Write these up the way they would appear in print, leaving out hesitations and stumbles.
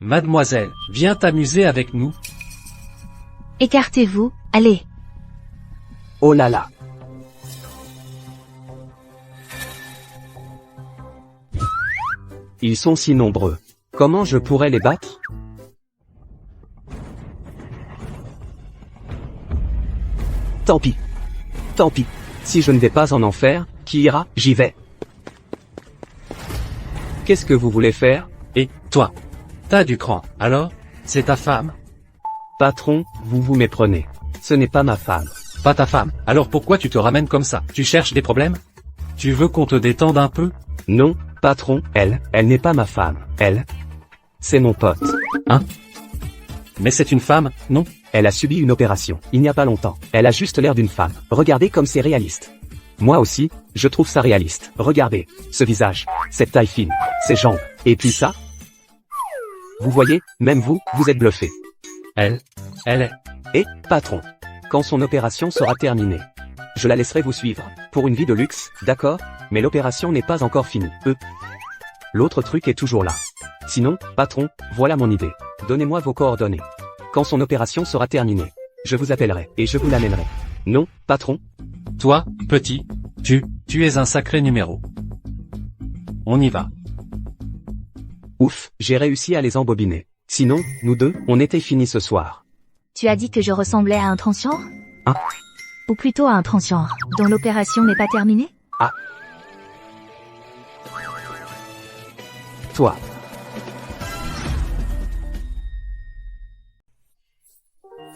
Mademoiselle, viens t'amuser avec nous. Écartez-vous, allez. Oh là là. Ils sont si nombreux. Comment je pourrais les battre? Tant pis. Tant pis. Si je ne vais pas en enfer, qui ira? J'y vais. Qu'est-ce que vous voulez faire? Et, toi? T'as du cran, alors? C'est ta femme? Patron, vous vous méprenez. Ce n'est pas ma femme. Pas ta femme. Alors pourquoi tu te ramènes comme ça? Tu cherches des problèmes? Tu veux qu'on te détende un peu? Non, patron, elle n'est pas ma femme. C'est mon pote. Hein? Mais c'est une femme, non? Elle a subi une opération, il n'y a pas longtemps. Elle a juste l'air d'une femme. Regardez comme c'est réaliste. Moi aussi, je trouve ça réaliste. Regardez, ce visage, cette taille fine, ces jambes, et puis ça. Vous voyez, même vous, vous êtes bluffé. Elle est... Et, patron, quand son opération sera terminée, je la laisserai vous suivre, pour une vie de luxe, d'accord? Mais l'opération n'est pas encore finie. L'autre truc est toujours là. Sinon, patron, voilà mon idée. Donnez-moi vos coordonnées. Quand son opération sera terminée, je vous appellerai, et je vous l'amènerai. Non, patron? Toi, petit, tu es un sacré numéro. On y va. Ouf, j'ai réussi à les embobiner. Sinon, nous deux, on était finis ce soir. Tu as dit que je ressemblais à un transgenre? Hein? Ou plutôt à un transgenre, dont l'opération n'est pas terminée? Ah. Toi.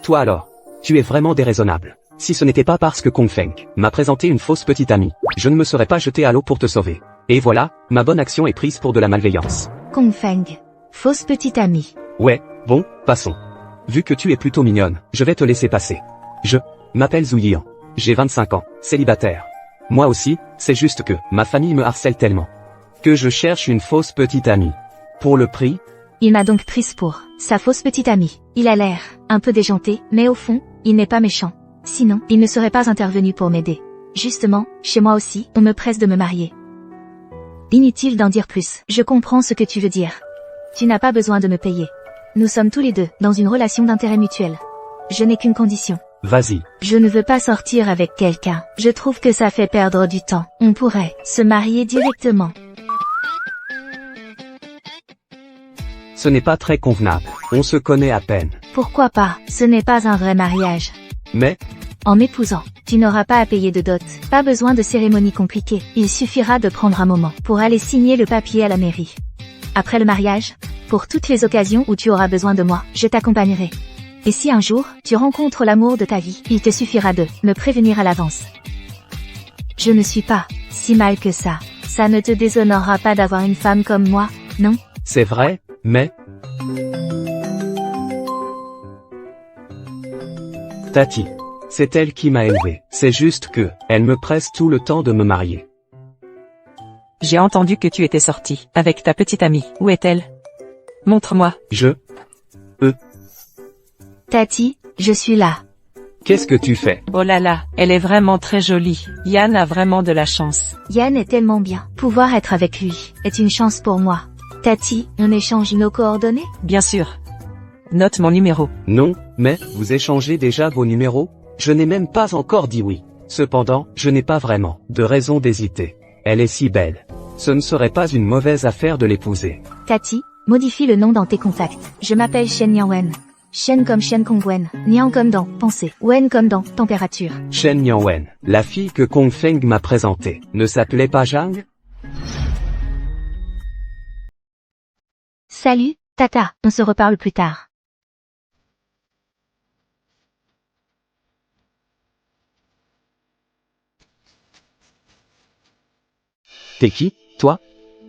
Toi alors, tu es vraiment déraisonnable. Si ce n'était pas parce que Kong Feng m'a présenté une fausse petite amie, je ne me serais pas jeté à l'eau pour te sauver. Et voilà, ma bonne action est prise pour de la malveillance. Kong Feng. Fausse petite amie. Ouais, bon, passons. Vu que tu es plutôt mignonne, je vais te laisser passer. Je m'appelle Zhu Yian. J'ai 25 ans, célibataire. Moi aussi, c'est juste que ma famille me harcèle tellement que je cherche une fausse petite amie. Pour le prix, Il m'a donc prise pour sa fausse petite amie. Il a l'air un peu déjanté, mais au fond, il n'est pas méchant. Sinon, il ne serait pas intervenu pour m'aider. Justement, chez moi aussi, on me presse de me marier. Inutile d'en dire plus, je comprends ce que tu veux dire. Tu n'as pas besoin de me payer. Nous sommes tous les deux dans une relation d'intérêt mutuel. Je n'ai qu'une condition. vas-y. Je ne veux pas sortir avec quelqu'un. Je trouve que ça fait perdre du temps. On pourrait se marier directement. Ce n'est pas très convenable. On se connaît à peine. Pourquoi pas? Ce n'est pas un vrai mariage. Mais, En m'épousant, tu n'auras pas à payer de dot. Pas besoin de cérémonie compliquée. Il suffira de prendre un moment pour aller signer le papier à la mairie. Après le mariage, pour toutes les occasions où tu auras besoin de moi, je t'accompagnerai. Et si un jour, tu rencontres l'amour de ta vie, il te suffira de me prévenir à l'avance. Je ne suis pas si mal que ça. Ça ne te déshonorera pas d'avoir une femme comme moi, non? c'est vrai, mais... Tati. C'est elle qui m'a élevé. C'est juste que, elle me presse tout le temps de me marier. J'ai entendu que tu étais sorti avec ta petite amie. Où est-elle? Montre-moi. Tati, je suis là. Qu'est-ce que tu fais? Oh là là, elle est vraiment très jolie. Yann a vraiment de la chance. Yann est tellement bien. Pouvoir être avec lui est une chance pour moi. Tati, on échange nos coordonnées? Bien sûr. Note mon numéro. Non, mais, vous échangez déjà vos numéros? Je n'ai même pas encore dit oui. Cependant, je n'ai pas vraiment de raison d'hésiter. Elle est si belle. Ce ne serait pas une mauvaise affaire de l'épouser. Tati, modifie le nom dans tes contacts. Je m'appelle Shen Yang-wen. Shen comme Shen Kong-wen. Niang comme dans pensée. Wen comme dans température. Shen Yang-wen, la fille que Kong Feng m'a présentée, ne s'appelait pas Zhang? Salut, Tata, on se reparle plus tard. T'es qui, toi?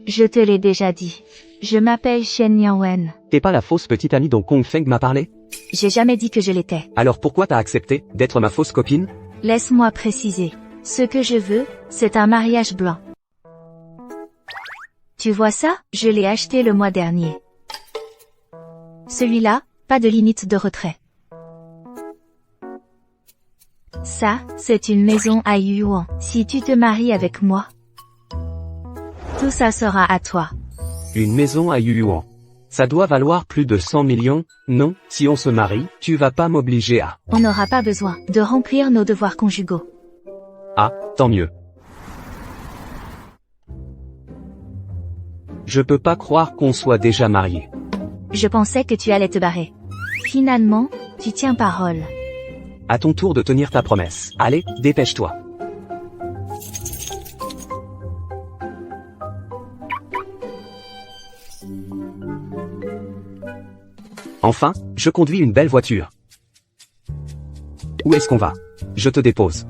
Je te l'ai déjà dit. Je m'appelle Shen Yang-wen. T'es pas la fausse petite amie dont Kong Feng m'a parlé? J'ai jamais dit que je l'étais. Alors pourquoi t'as accepté d'être ma fausse copine? Laisse-moi préciser. Ce que je veux, c'est un mariage blanc. Tu vois ça? Je l'ai acheté le mois dernier. Celui-là, pas de limite de retrait. Ça, c'est une maison à Yuan. Si tu te maries avec moi, tout ça sera à toi. Une maison à Yuan. Ça doit valoir plus de 100 millions, non? Si on se marie, tu vas pas m'obliger à... On n'aura pas besoin de remplir nos devoirs conjugaux. Ah, tant mieux. Je peux pas croire qu'on soit déjà mariés. Je pensais que tu allais te barrer. Finalement, tu tiens parole. À ton tour de tenir ta promesse. Allez, dépêche-toi. Enfin, je conduis une belle voiture. Où est-ce qu'on va? Je te dépose.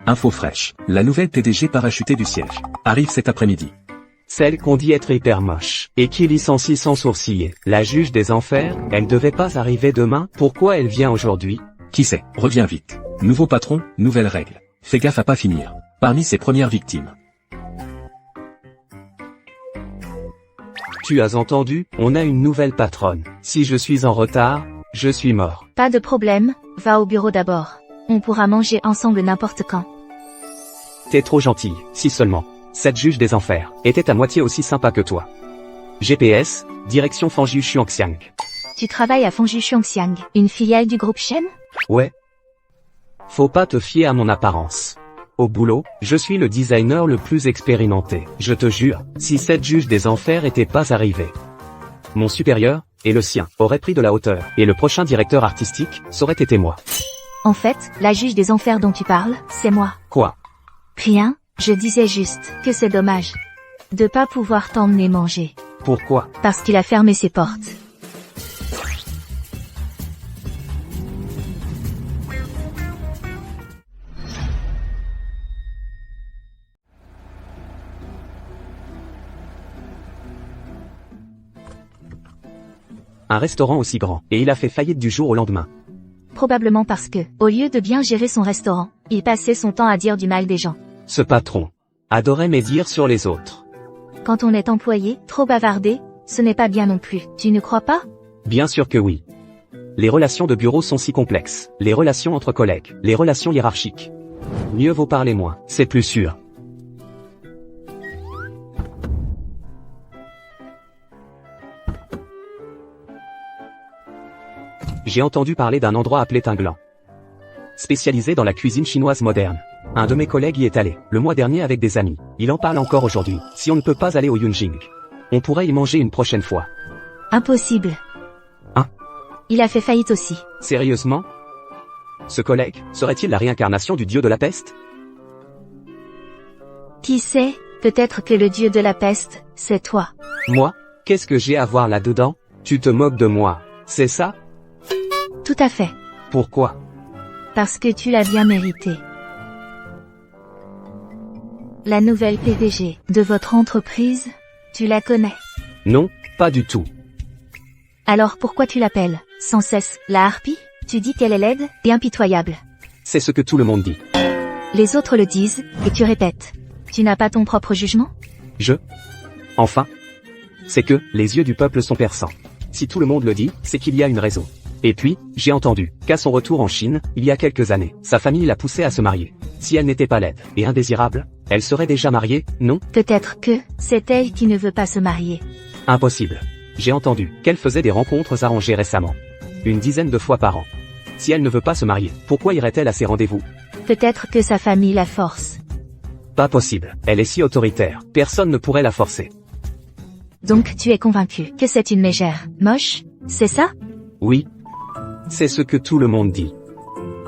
Info fraîche. La nouvelle PDG parachutée du siège arrive cet après-midi. Celle qu'on dit être hyper moche, et qui licencie sans sourciller. La juge des enfers, elle devait pas arriver demain, pourquoi elle vient aujourd'hui? Qui sait? Reviens vite. Nouveau patron, nouvelles règles. Fais gaffe à pas finir parmi ses premières victimes. Tu as entendu, on a une nouvelle patronne. Si je suis en retard, je suis mort. Pas de problème, va au bureau d'abord. On pourra manger ensemble n'importe quand. T'es trop gentille, si seulement. Cette juge des enfers était à moitié aussi sympa que toi. GPS, direction Fanju Xuanxiang. Tu travailles à Fanju Xuanxiang, une filiale du groupe Shen? Ouais. Faut pas te fier à mon apparence. Au boulot, je suis le designer le plus expérimenté. Je te jure, si cette juge des enfers était pas arrivée, mon supérieur, et le sien, auraient pris de la hauteur, et le prochain directeur artistique, ça aurait été moi. En fait, la juge des enfers dont tu parles, c'est moi. Quoi? Rien, je disais juste que c'est dommage de pas pouvoir t'emmener manger. Pourquoi? Parce qu'il a fermé ses portes. Un restaurant aussi grand, et il a fait faillite du jour au lendemain. Probablement parce que, au lieu de bien gérer son restaurant, il passait son temps à dire du mal des gens. Ce patron adorait médire sur les autres. Quand on est employé, trop bavarder, ce n'est pas bien non plus, tu ne crois pas? Bien sûr que oui. Les relations de bureau sont si complexes, les relations entre collègues, les relations hiérarchiques. Mieux vaut parler moins, c'est plus sûr. J'ai entendu parler d'un endroit appelé Tinglan, spécialisé dans la cuisine chinoise moderne. Un de mes collègues y est allé, le mois dernier avec des amis. Il en parle encore aujourd'hui. Si on ne peut pas aller au Yunjing, on pourrait y manger une prochaine fois. Impossible. Hein? Il a fait faillite aussi. Sérieusement? Ce collègue, serait-il la réincarnation du dieu de la peste? Qui sait, peut-être que le dieu de la peste, c'est toi. Moi? Qu'est-ce que j'ai à voir là-dedans? Tu te moques de moi, c'est ça? Tout à fait. Pourquoi? Parce que tu l'as bien mérité. La nouvelle PDG de votre entreprise, tu la connais? Non, pas du tout. Alors pourquoi tu l'appelles, sans cesse, la harpie? Tu dis qu'elle est laide et impitoyable. C'est ce que tout le monde dit. Les autres le disent, et tu répètes. Tu n'as pas ton propre jugement? Enfin. C'est que, les yeux du peuple sont perçants. Si tout le monde le dit, c'est qu'il y a une raison. Et puis, j'ai entendu, qu'à son retour en Chine, il y a quelques années, sa famille l'a poussée à se marier. Si elle n'était pas laide et indésirable, elle serait déjà mariée, non? Peut-être que, c'est elle qui ne veut pas se marier. Impossible. J'ai entendu qu'elle faisait des rencontres arrangées récemment. Une dizaine de fois par an. Si elle ne veut pas se marier, pourquoi irait-elle à ces rendez-vous? Peut-être que sa famille la force. Pas possible. Elle est si autoritaire, personne ne pourrait la forcer. Donc tu es convaincu que c'est une mégère moche, c'est ça? Oui. C'est ce que tout le monde dit.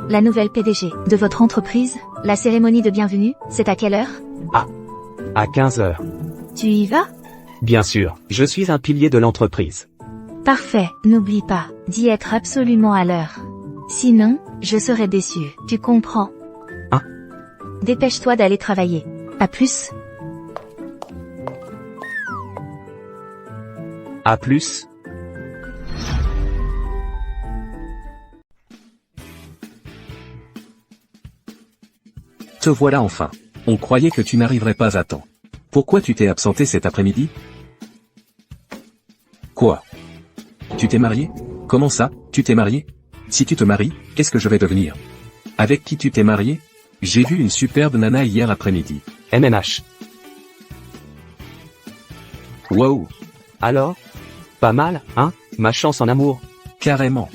La nouvelle PDG de votre entreprise, la cérémonie de bienvenue, c'est à quelle heure? À 15 heures. Tu y vas? Bien sûr, je suis un pilier de l'entreprise. Parfait, n'oublie pas d'y être absolument à l'heure. Sinon, je serai déçu, tu comprends? Dépêche-toi d'aller travailler. À plus. À plus. Te voilà enfin. On croyait que tu n'arriverais pas à temps. Pourquoi tu t'es absenté cet après-midi? Quoi? Tu t'es marié? Comment ça, tu t'es marié? Si tu te maries, qu'est-ce que je vais devenir? Avec qui tu t'es marié? J'ai vu une superbe nana hier après-midi. MNH. Wow, Alors? Pas mal, hein? Ma chance en amour. carrément.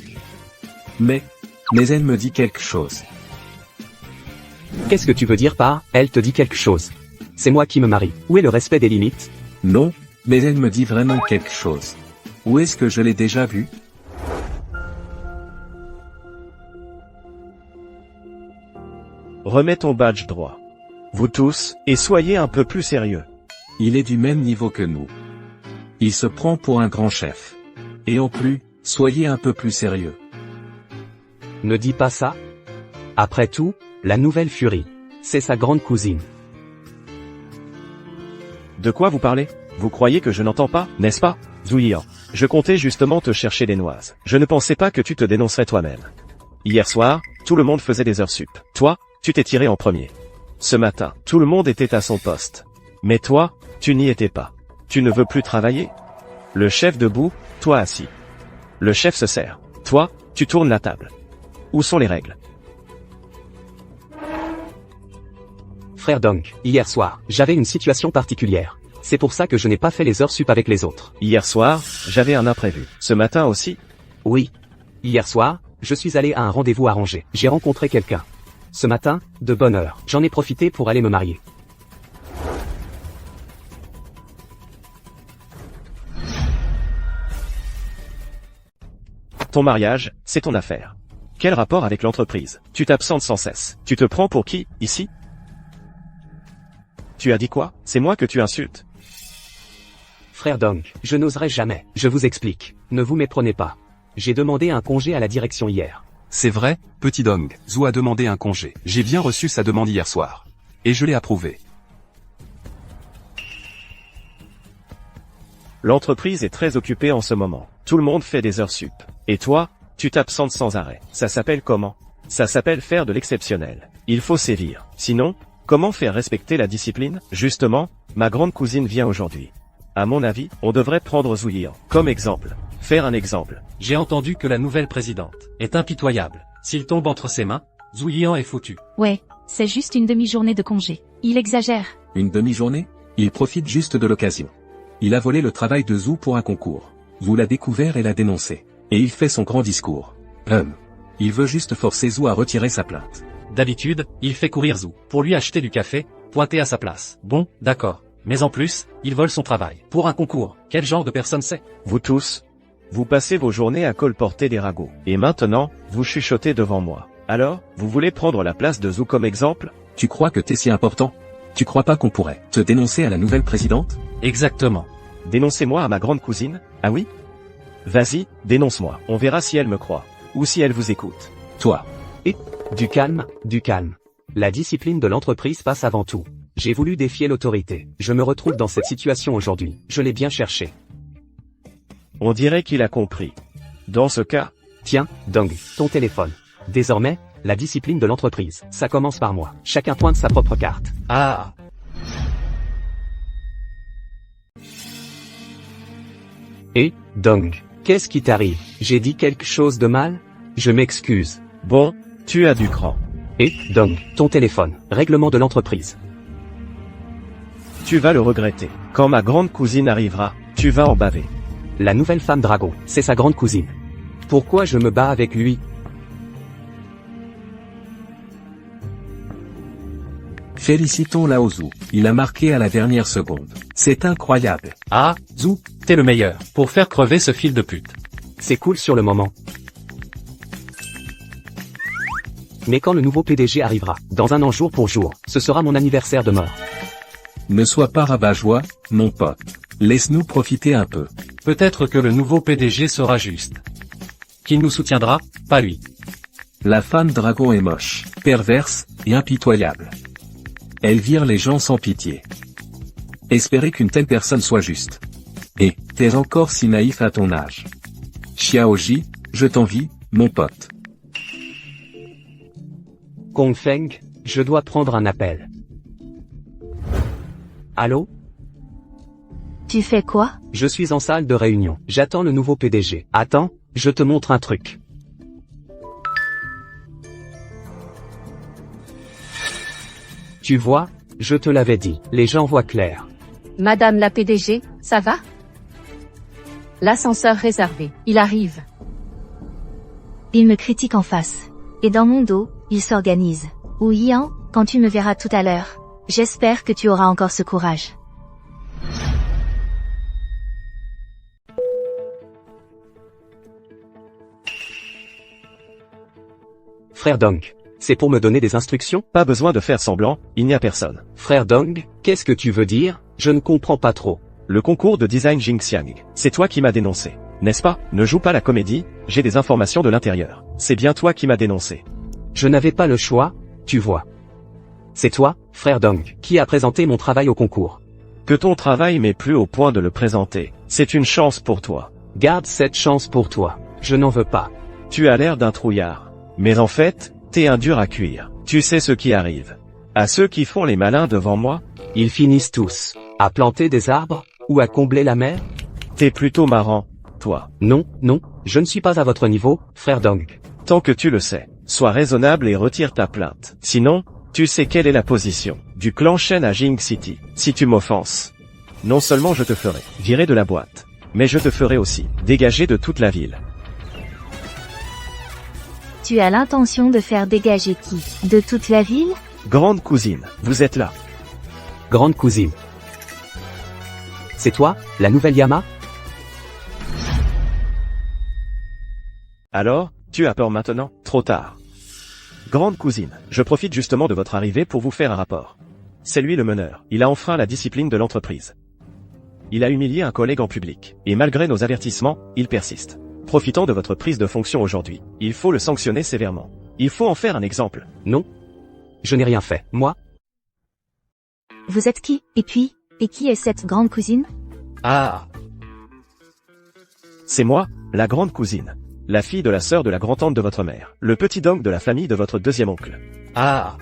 Mais elle me dit quelque chose. Qu'est-ce que tu veux dire par « elle te dit quelque chose » ? C'est moi qui me marie. Où est le respect des limites? Non, mais elle me dit vraiment quelque chose. Où est-ce que je l'ai déjà vu? Remets ton badge droit. Vous tous, et soyez un peu plus sérieux. Il est du même niveau que nous. Il se prend pour un grand chef. Et en plus, soyez un peu plus sérieux. Ne dis pas ça. Après tout, la nouvelle Fury, c'est sa grande cousine. De quoi vous parlez? Vous croyez que je n'entends pas, n'est-ce pas? Zouyian, je comptais justement te chercher des noises. Je ne pensais pas que tu te dénoncerais toi-même. Hier soir, tout le monde faisait des heures sup. Toi, tu t'es tiré en premier. Ce matin, tout le monde était à son poste. Mais toi, tu n'y étais pas. Tu ne veux plus travailler? Le chef debout, toi assis. Le chef se sert. Toi, tu tournes la table. Où sont les règles? Frère Dong, hier soir, j'avais une situation particulière. C'est pour ça que je n'ai pas fait les heures sup avec les autres. Hier soir, j'avais un imprévu. Ce matin aussi? Oui. Hier soir, je suis allé à un rendez-vous arrangé. J'ai rencontré quelqu'un. Ce matin, de bonne heure, j'en ai profité pour aller me marier. Ton mariage, c'est ton affaire. Quel rapport avec l'entreprise? Tu t'absentes sans cesse. Tu te prends pour qui, ici? Tu as dit quoi? C'est moi que tu insultes. Frère Dong, je n'oserais jamais. Je vous explique. Ne vous méprenez pas. J'ai demandé un congé à la direction hier. C'est vrai, petit Dong, Zou a demandé un congé. J'ai bien reçu sa demande hier soir. Et je l'ai approuvé. L'entreprise est très occupée en ce moment. Tout le monde fait des heures sup. Et toi, tu t'absentes sans arrêt. Ça s'appelle comment? Ça s'appelle faire de l'exceptionnel. Il faut sévir. Sinon, comment faire respecter la discipline? Justement, ma grande cousine vient aujourd'hui. À mon avis, on devrait prendre Zouyian comme exemple. Faire un exemple. J'ai entendu que la nouvelle présidente est impitoyable. S'il tombe entre ses mains, Zouyian est foutu. Ouais, c'est juste une demi-journée de congé. Il exagère. Une demi-journée? Il profite juste de l'occasion. Il a volé le travail de Zou pour un concours. Vous l'a découvert et l'a dénoncé. Et il fait son grand discours. Il veut juste forcer Zou à retirer sa plainte. D'habitude, il fait courir Zou pour lui acheter du café, pointer à sa place. Bon, d'accord. Mais en plus, il vole son travail. Pour un concours, quel genre de personne c'est? Vous tous, vous passez vos journées à colporter des ragots. Et maintenant, vous chuchotez devant moi. Alors, vous voulez prendre la place de Zou comme exemple? Tu crois que t'es si important? Tu crois pas qu'on pourrait te dénoncer à la nouvelle présidente? Exactement. Dénoncez-moi à ma grande cousine? Ah oui? Vas-y, dénonce-moi. On verra si elle me croit. Ou si elle vous écoute. Toi. Du calme, du calme. La discipline de l'entreprise passe avant tout. J'ai voulu défier l'autorité. Je me retrouve dans cette situation aujourd'hui. Je l'ai bien cherché. On dirait qu'il a compris. Dans ce cas, Tiens, Dong, ton téléphone. Désormais, la discipline de l'entreprise, ça commence par moi. Chacun pointe sa propre carte. Ah. Et, Dong, qu'est-ce qui t'arrive? J'ai dit quelque chose de mal? Je m'excuse. bon, tu as du cran. Et, Dong, ton téléphone. Règlement de l'entreprise. Tu vas le regretter. Quand ma grande cousine arrivera, tu vas en baver. La nouvelle femme dragon, c'est sa grande cousine. Pourquoi je me bats avec lui? Félicitons Lao Zou. Il a marqué à la dernière seconde. C'est incroyable. Ah, Zou, t'es le meilleur pour faire crever ce fil de pute. C'est cool sur le moment. Mais quand le nouveau PDG arrivera, dans un an jour pour jour, ce sera mon anniversaire de mort. Ne sois pas rabat-joie, mon pote. Laisse-nous profiter un peu. Peut-être que le nouveau PDG sera juste. Qui nous soutiendra, pas lui. La femme dragon est moche, perverse, et impitoyable. Elle vire les gens sans pitié. Espérer qu'une telle personne soit juste. Et, t'es encore si naïf à ton âge. Xiaoji, je t'envie, mon pote. Kong Feng, je dois prendre un appel. Allô? Tu fais quoi? Je suis en salle de réunion. J'attends le nouveau PDG. Attends, je te montre un truc. Tu vois, je te l'avais dit, les gens voient clair. Madame la PDG, Ça va? L'ascenseur réservé. Il arrive. Il me critique en face. Et dans mon dos, il s'organise. Ou Yan, quand tu me verras tout à l'heure, j'espère que tu auras encore ce courage. Frère Dong, c'est pour me donner des instructions? Pas besoin de faire semblant, il n'y a personne. Frère Dong, qu'est-ce que tu veux dire? Je ne comprends pas trop. Le concours de design Jingxiang, c'est toi qui m'as dénoncé. N'est-ce pas? Ne joue pas la comédie, j'ai des informations de l'intérieur. C'est bien toi qui m'as dénoncé. Je n'avais pas le choix, tu vois. C'est toi, frère Dong, qui a présenté mon travail au concours. Que ton travail m'est plus au point de le présenter, c'est une chance pour toi. Garde cette chance pour toi. Je n'en veux pas. Tu as l'air d'un trouillard. Mais en fait, t'es un dur à cuire. Tu sais ce qui arrive. À ceux qui font les malins devant moi, Ils finissent tous à planter des arbres ou à combler la mer? t'es plutôt marrant, toi. Non, non, je ne suis pas à votre niveau, frère Dong. Tant que tu le sais, sois raisonnable et retire ta plainte. Sinon, tu sais quelle est la position du clan Shen à Jing City. Si tu m'offenses, non seulement je te ferai virer de la boîte, mais je te ferai aussi dégager de toute la ville. Tu as l'intention de faire dégager qui? De toute la ville? Grande cousine, vous êtes là. Grande cousine. C'est toi, la nouvelle Yama? Alors, tu as peur maintenant? Trop tard. Grande cousine, je profite justement de votre arrivée pour vous faire un rapport. C'est lui le meneur, il a enfreint la discipline de l'entreprise. Il a humilié un collègue en public, et malgré nos avertissements, il persiste. Profitant de votre prise de fonction aujourd'hui, il faut le sanctionner sévèrement. Il faut en faire un exemple. Non. Je n'ai rien fait, moi. Vous êtes qui? Et puis, et qui est cette grande cousine? Ah, C'est moi, la grande cousine. La fille de la sœur de la grand-tante de votre mère. Le petit Dong de la famille de votre deuxième oncle. ah,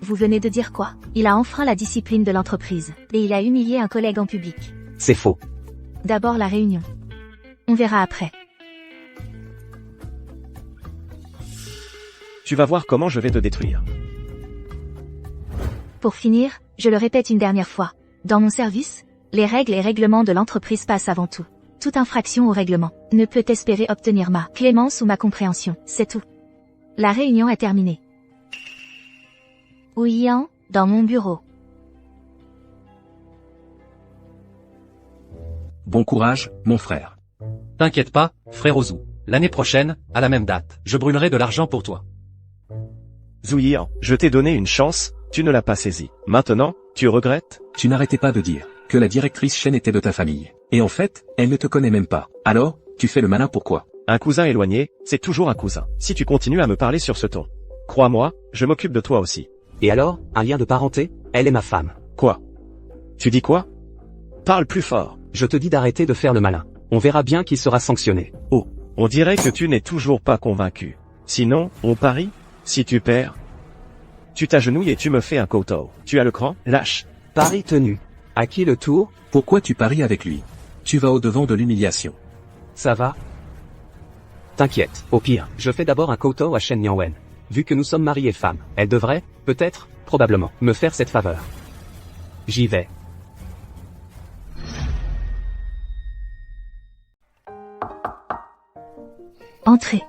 Vous venez de dire quoi? Il a enfreint la discipline de l'entreprise. Et il a humilié un collègue en public. C'est faux. D'abord la réunion. On verra après. Tu vas voir comment je vais te détruire. Pour finir, je le répète une dernière fois. Dans mon service, les règles et règlements de l'entreprise passent avant tout. Toute infraction au règlement ne peut espérer obtenir ma clémence ou ma compréhension, c'est tout. La réunion est terminée. Ouyan, dans mon bureau. Bon courage, mon frère. t'inquiète pas, frère Ozu. L'année prochaine, à la même date, je brûlerai de l'argent pour toi. Zouyian, je t'ai donné une chance, tu ne l'as pas saisie. Maintenant, tu regrettes? Tu n'arrêtais pas de dire que la directrice Shen était de ta famille. Et en fait, elle ne te connaît même pas. Alors, tu fais le malin pourquoi? Un cousin éloigné, c'est toujours un cousin. Si tu continues à me parler sur ce ton, crois-moi, je m'occupe de toi aussi. Et alors, un lien de parenté? Elle est ma femme. Quoi? Tu dis quoi? Parle plus fort. Je te dis d'arrêter de faire le malin. On verra bien qui sera sanctionné. Oh, on dirait que tu n'es toujours pas convaincu. Sinon, on parie? Si tu perds, tu t'agenouilles et tu me fais un koutou. Tu as le cran? Lâche. Pari tenu. À qui le tour? Pourquoi tu paries avec lui? Tu vas au-devant de l'humiliation. Ça va? T'inquiète, au pire, je fais d'abord un koutou à Shen Yangwen. Vu que nous sommes mari et femme, elle devrait, peut-être, probablement, me faire cette faveur. J'y vais. Entrez.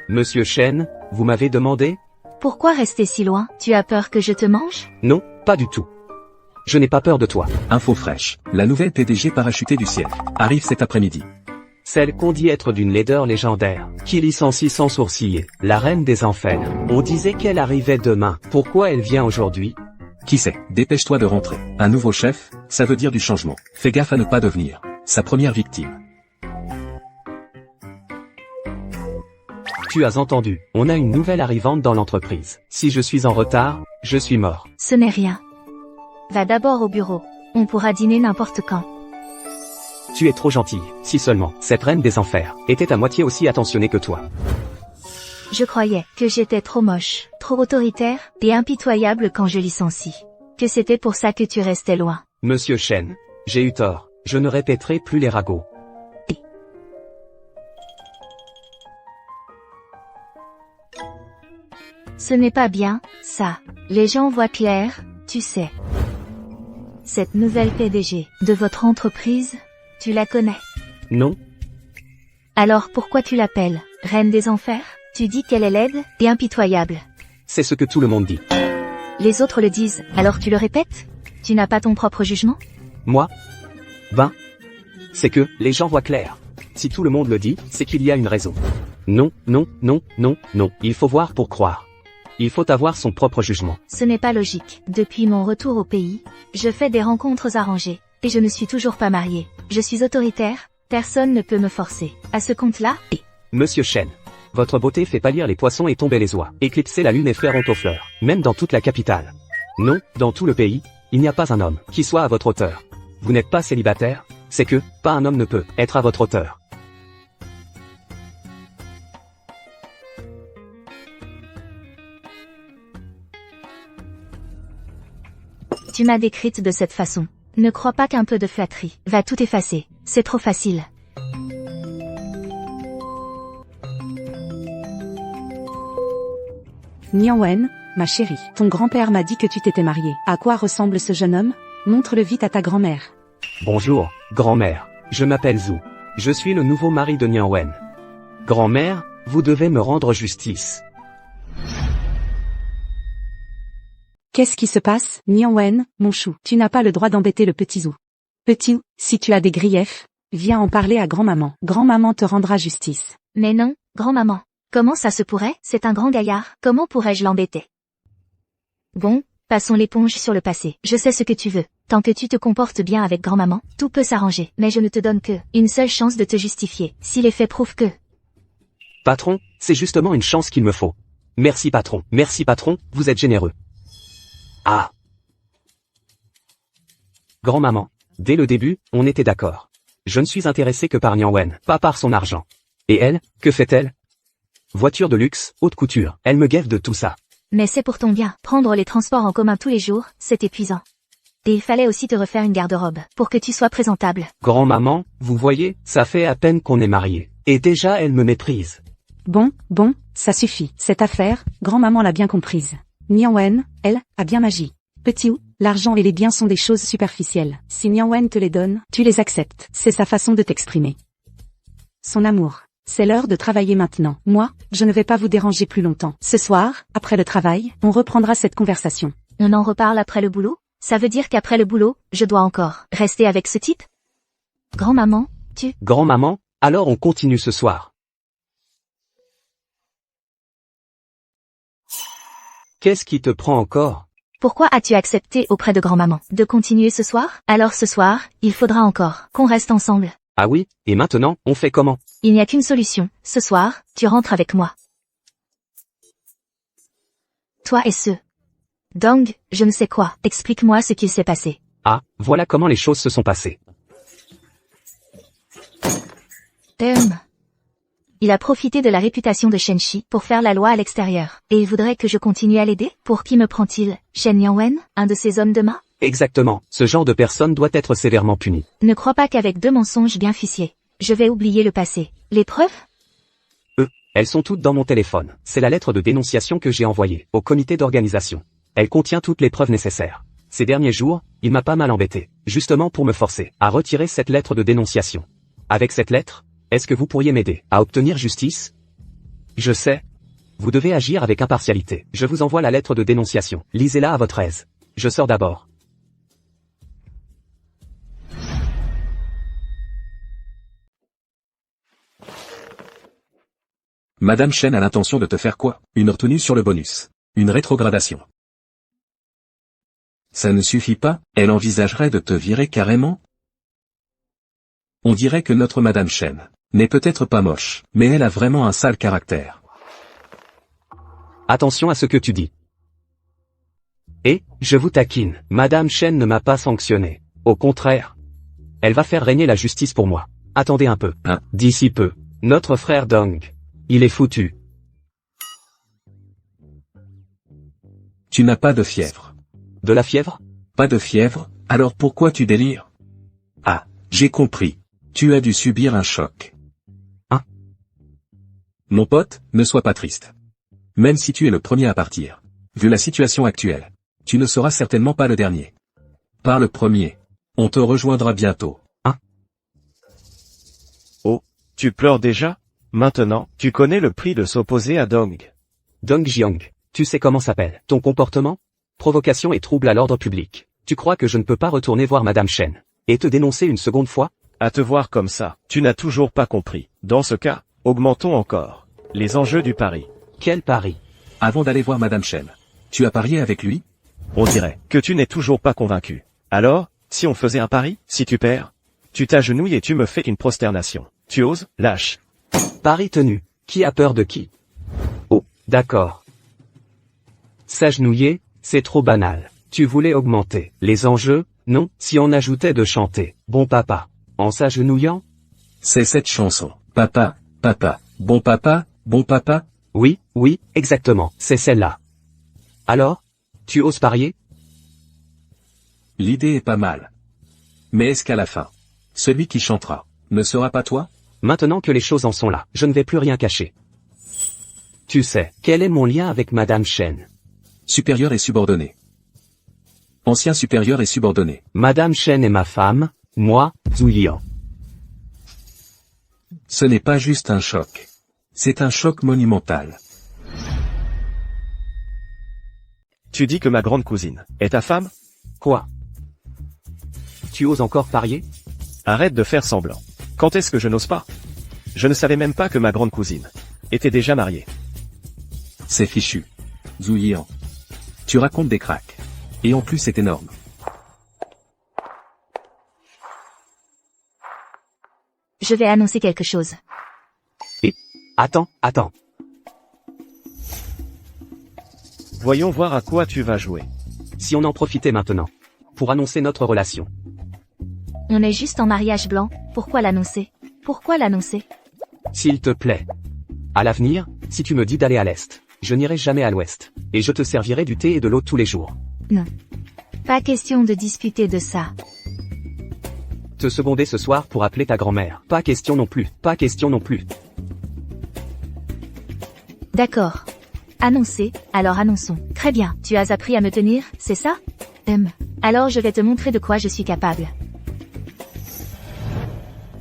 Monsieur Shen, vous m'avez demandé? Pourquoi rester si loin? Tu as peur que je te mange? Non, pas du tout. Je n'ai pas peur de toi. Info fraîche. La nouvelle PDG parachutée du ciel arrive cet après-midi. Celle qu'on dit être d'une laideur légendaire, qui licencie sans sourciller, la reine des enfers. On disait qu'elle arrivait demain. Pourquoi elle vient aujourd'hui? Qui sait? Dépêche-toi de rentrer. Un nouveau chef, ça veut dire du changement. Fais gaffe à ne pas devenir sa première victime. Tu as entendu, on a une nouvelle arrivante dans l'entreprise. Si je suis en retard, je suis mort. Ce n'est rien. Va d'abord au bureau. On pourra dîner n'importe quand. Tu es trop gentille, si seulement, cette reine des enfers, était à moitié aussi attentionnée que toi. Je croyais que j'étais trop moche, trop autoritaire, et impitoyable quand je licencie. Que c'était pour ça que tu restais loin. Monsieur Shen, j'ai eu tort, je ne répéterai plus les ragots. Ce n'est pas bien, ça. Les gens voient clair, tu sais. Cette nouvelle PDG de votre entreprise, tu la connais? Non, Alors pourquoi tu l'appelles Reine des Enfers? Tu dis qu'elle est laide et impitoyable. c'est ce que tout le monde dit. Les autres le disent, alors tu le répètes? Tu n'as pas ton propre jugement? Moi? Ben, c'est que les gens voient clair. Si tout le monde le dit, c'est qu'il y a une raison. Non, non, non, non, non, il faut voir pour croire. Il faut avoir son propre jugement. Ce n'est pas logique. Depuis mon retour au pays, je fais des rencontres arrangées, et je ne suis toujours pas mariée. Je suis autoritaire, personne ne peut me forcer. À ce compte-là, Monsieur Chen, votre beauté fait pâlir les poissons et tomber les oies, éclipser la lune et faire honte aux fleurs, même dans toute la capitale. Non, dans tout le pays, il n'y a pas un homme qui soit à votre hauteur. Vous n'êtes pas célibataire, c'est que, pas un homme ne peut être à votre hauteur. tu m'as décrite de cette façon. Ne crois pas qu'un peu de flatterie va tout effacer. C'est trop facile. Nian Wen, ma chérie, ton grand-père m'a dit que tu t'étais mariée. À quoi ressemble ce jeune homme? Montre-le vite à ta grand-mère. Bonjour, grand-mère. Je m'appelle Zhu. Je suis le nouveau mari de Nian Wen. Grand-mère, vous devez me rendre justice. Qu'est-ce qui se passe? Nian Wen, mon chou, tu n'as pas le droit d'embêter le petit Zhu. Petit Zhu, si tu as des griefs, viens en parler à grand-maman. Grand-maman te rendra justice. Mais non, grand-maman. Comment ça se pourrait? C'est un grand gaillard. Comment pourrais-je l'embêter? Bon, passons l'éponge sur le passé. Je sais ce que tu veux. Tant que tu te comportes bien avec grand-maman, tout peut s'arranger. Mais je ne te donne que une seule chance de te justifier. Si les faits prouvent que... Patron, c'est justement une chance qu'il me faut. Merci patron, vous êtes généreux. Ah. Grand-maman, dès le début, on était d'accord. Je ne suis intéressé que par Nian Wen, pas par son argent. Et elle, que fait-elle? Voiture de luxe, haute couture, elle me guette de tout ça. Mais c'est pour ton bien. Prendre les transports en commun tous les jours, c'est épuisant. Et il fallait aussi te refaire une garde-robe, pour que tu sois présentable. Grand-maman, vous voyez, ça fait à peine qu'on est mariés. Et déjà elle me méprise. Bon, ça suffit. Cette affaire, grand-maman l'a bien comprise. Nian Wen, elle, a bien agi. Petit Zhu, l'argent et les biens sont des choses superficielles. Si Nian Wen te les donne, tu les acceptes. C'est sa façon de t'exprimer. Son amour. C'est l'heure de travailler maintenant. Moi, je ne vais pas vous déranger plus longtemps. Ce soir, après le travail, on reprendra cette conversation. On en reparle après le boulot? Ça veut dire qu'après le boulot, je dois encore rester avec ce type? Grand-maman, tu... Grand-maman, alors on continue ce soir. Qu'est-ce qui te prend encore? Pourquoi as-tu accepté auprès de grand-maman de continuer ce soir? Alors ce soir, il faudra encore qu'on reste ensemble. Ah oui, et maintenant, on fait comment? Il n'y a qu'une solution. Ce soir, tu rentres avec moi. Toi et ce... Dong, je ne sais quoi. Explique-moi ce qu'il s'est passé. Ah, voilà comment les choses se sont passées. Il a profité de la réputation de Shen Shi pour faire la loi à l'extérieur. Et il voudrait que je continue à l'aider? Pour qui me prend-il? Shen Nian Wen, un de ces hommes de main? Exactement, ce genre de personne doit être sévèrement puni. Ne crois pas qu'avec 2 mensonges bien ficelés, je vais oublier le passé. Les preuves? Elles sont toutes dans mon téléphone. C'est la lettre de dénonciation que j'ai envoyée au comité d'organisation. Elle contient toutes les preuves nécessaires. Ces derniers jours, il m'a pas mal embêté, justement pour me forcer à retirer cette lettre de dénonciation. Avec cette lettre, est-ce que vous pourriez m'aider à obtenir justice? Je sais. Vous devez agir avec impartialité. Je vous envoie la lettre de dénonciation. Lisez-la à votre aise. Je sors d'abord. Madame Chen a l'intention de te faire quoi? Une retenue sur le bonus. Une rétrogradation. Ça ne suffit pas, elle envisagerait de te virer carrément? On dirait que notre Madame Chen n'est peut-être pas moche, mais elle a vraiment un sale caractère. Attention à ce que tu dis. Et, je vous taquine, Madame Chen ne m'a pas sanctionné. Au contraire. Elle va faire régner la justice pour moi. Attendez un peu. Hein? D'ici peu. Notre frère Dong. Il est foutu. Tu n'as pas de fièvre. De la fièvre? Pas de fièvre, alors pourquoi tu délires? Ah, j'ai compris. Tu as dû subir un choc. Hein? Mon pote, ne sois pas triste. Même si tu es le premier à partir, vu la situation actuelle, tu ne seras certainement pas le dernier. Parle premier. On te rejoindra bientôt. Tu pleures déjà? Maintenant, tu connais le prix de s'opposer à Dong. Dong Jiang, tu sais comment s'appelle ton comportement? Provocation et trouble à l'ordre public. Tu crois que je ne peux pas retourner voir Madame Chen et te dénoncer une seconde fois? À te voir comme ça, tu n'as toujours pas compris. Dans ce cas, augmentons encore les enjeux du pari. Quel pari? Avant d'aller voir Madame Chen, tu as parié avec lui? On dirait que tu n'es toujours pas convaincu. Alors, si on faisait un pari, si tu perds, tu t'agenouilles et tu me fais une prosternation. Tu oses? Lâche. Pari tenu. Qui a peur de qui? Oh, d'accord. S'agenouiller, c'est trop banal. Tu voulais augmenter les enjeux? Non, si on ajoutait de chanter Bon Papa en s'agenouillant? C'est cette chanson. Papa, papa, bon papa, bon papa? Oui, exactement, c'est celle-là. Alors? Tu oses parier? L'idée est pas mal. Mais est-ce qu'à la fin, celui qui chantera, ne sera pas toi? Maintenant que les choses en sont là, je ne vais plus rien cacher. Tu sais, quel est mon lien avec Madame Chen? Supérieur et subordonné. Ancien supérieur et subordonné. Madame Chen est ma femme, moi, Zhu Yian. Ce n'est pas juste un choc. C'est un choc monumental. Tu dis que ma grande cousine est ta femme? Quoi? Tu oses encore parier? Arrête de faire semblant. Quand est-ce que je n'ose pas? Je ne savais même pas que ma grande cousine était déjà mariée. C'est fichu. Zhu Yian. Tu racontes des cracks. Et en plus c'est énorme. Je vais annoncer quelque chose. Attends. Voyons voir à quoi tu vas jouer. Si on en profitait maintenant. Pour annoncer notre relation. On est juste en mariage blanc, pourquoi l'annoncer? Pourquoi l'annoncer? S'il te plaît. À l'avenir, si tu me dis d'aller à l'est, je n'irai jamais à l'ouest. Et je te servirai du thé et de l'eau tous les jours. Non. Pas question de discuter de ça. Te seconder ce soir pour appeler ta grand-mère. Pas question non plus. D'accord. Annoncer, alors annonçons. Très bien, tu as appris à me tenir, c'est ça? Alors je vais te montrer de quoi je suis capable.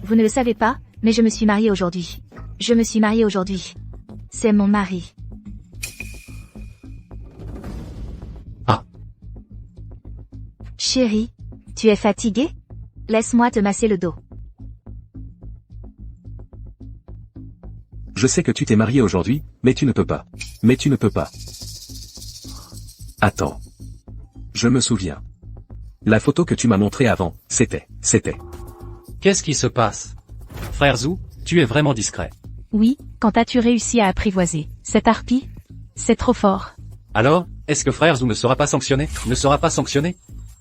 Vous ne le savez pas, mais je me suis mariée aujourd'hui. C'est mon mari. Ah. Chérie, tu es fatiguée? Laisse-moi te masser le dos. Je sais que tu t'es marié aujourd'hui, mais tu ne peux pas. Attends. Je me souviens. La photo que tu m'as montrée avant, c'était. Qu'est-ce qui se passe? Frère Zhu, tu es vraiment discret. Oui, quand as-tu réussi à apprivoiser cette harpie? C'est trop fort. Alors, est-ce que frère Zhu ne sera pas sanctionné?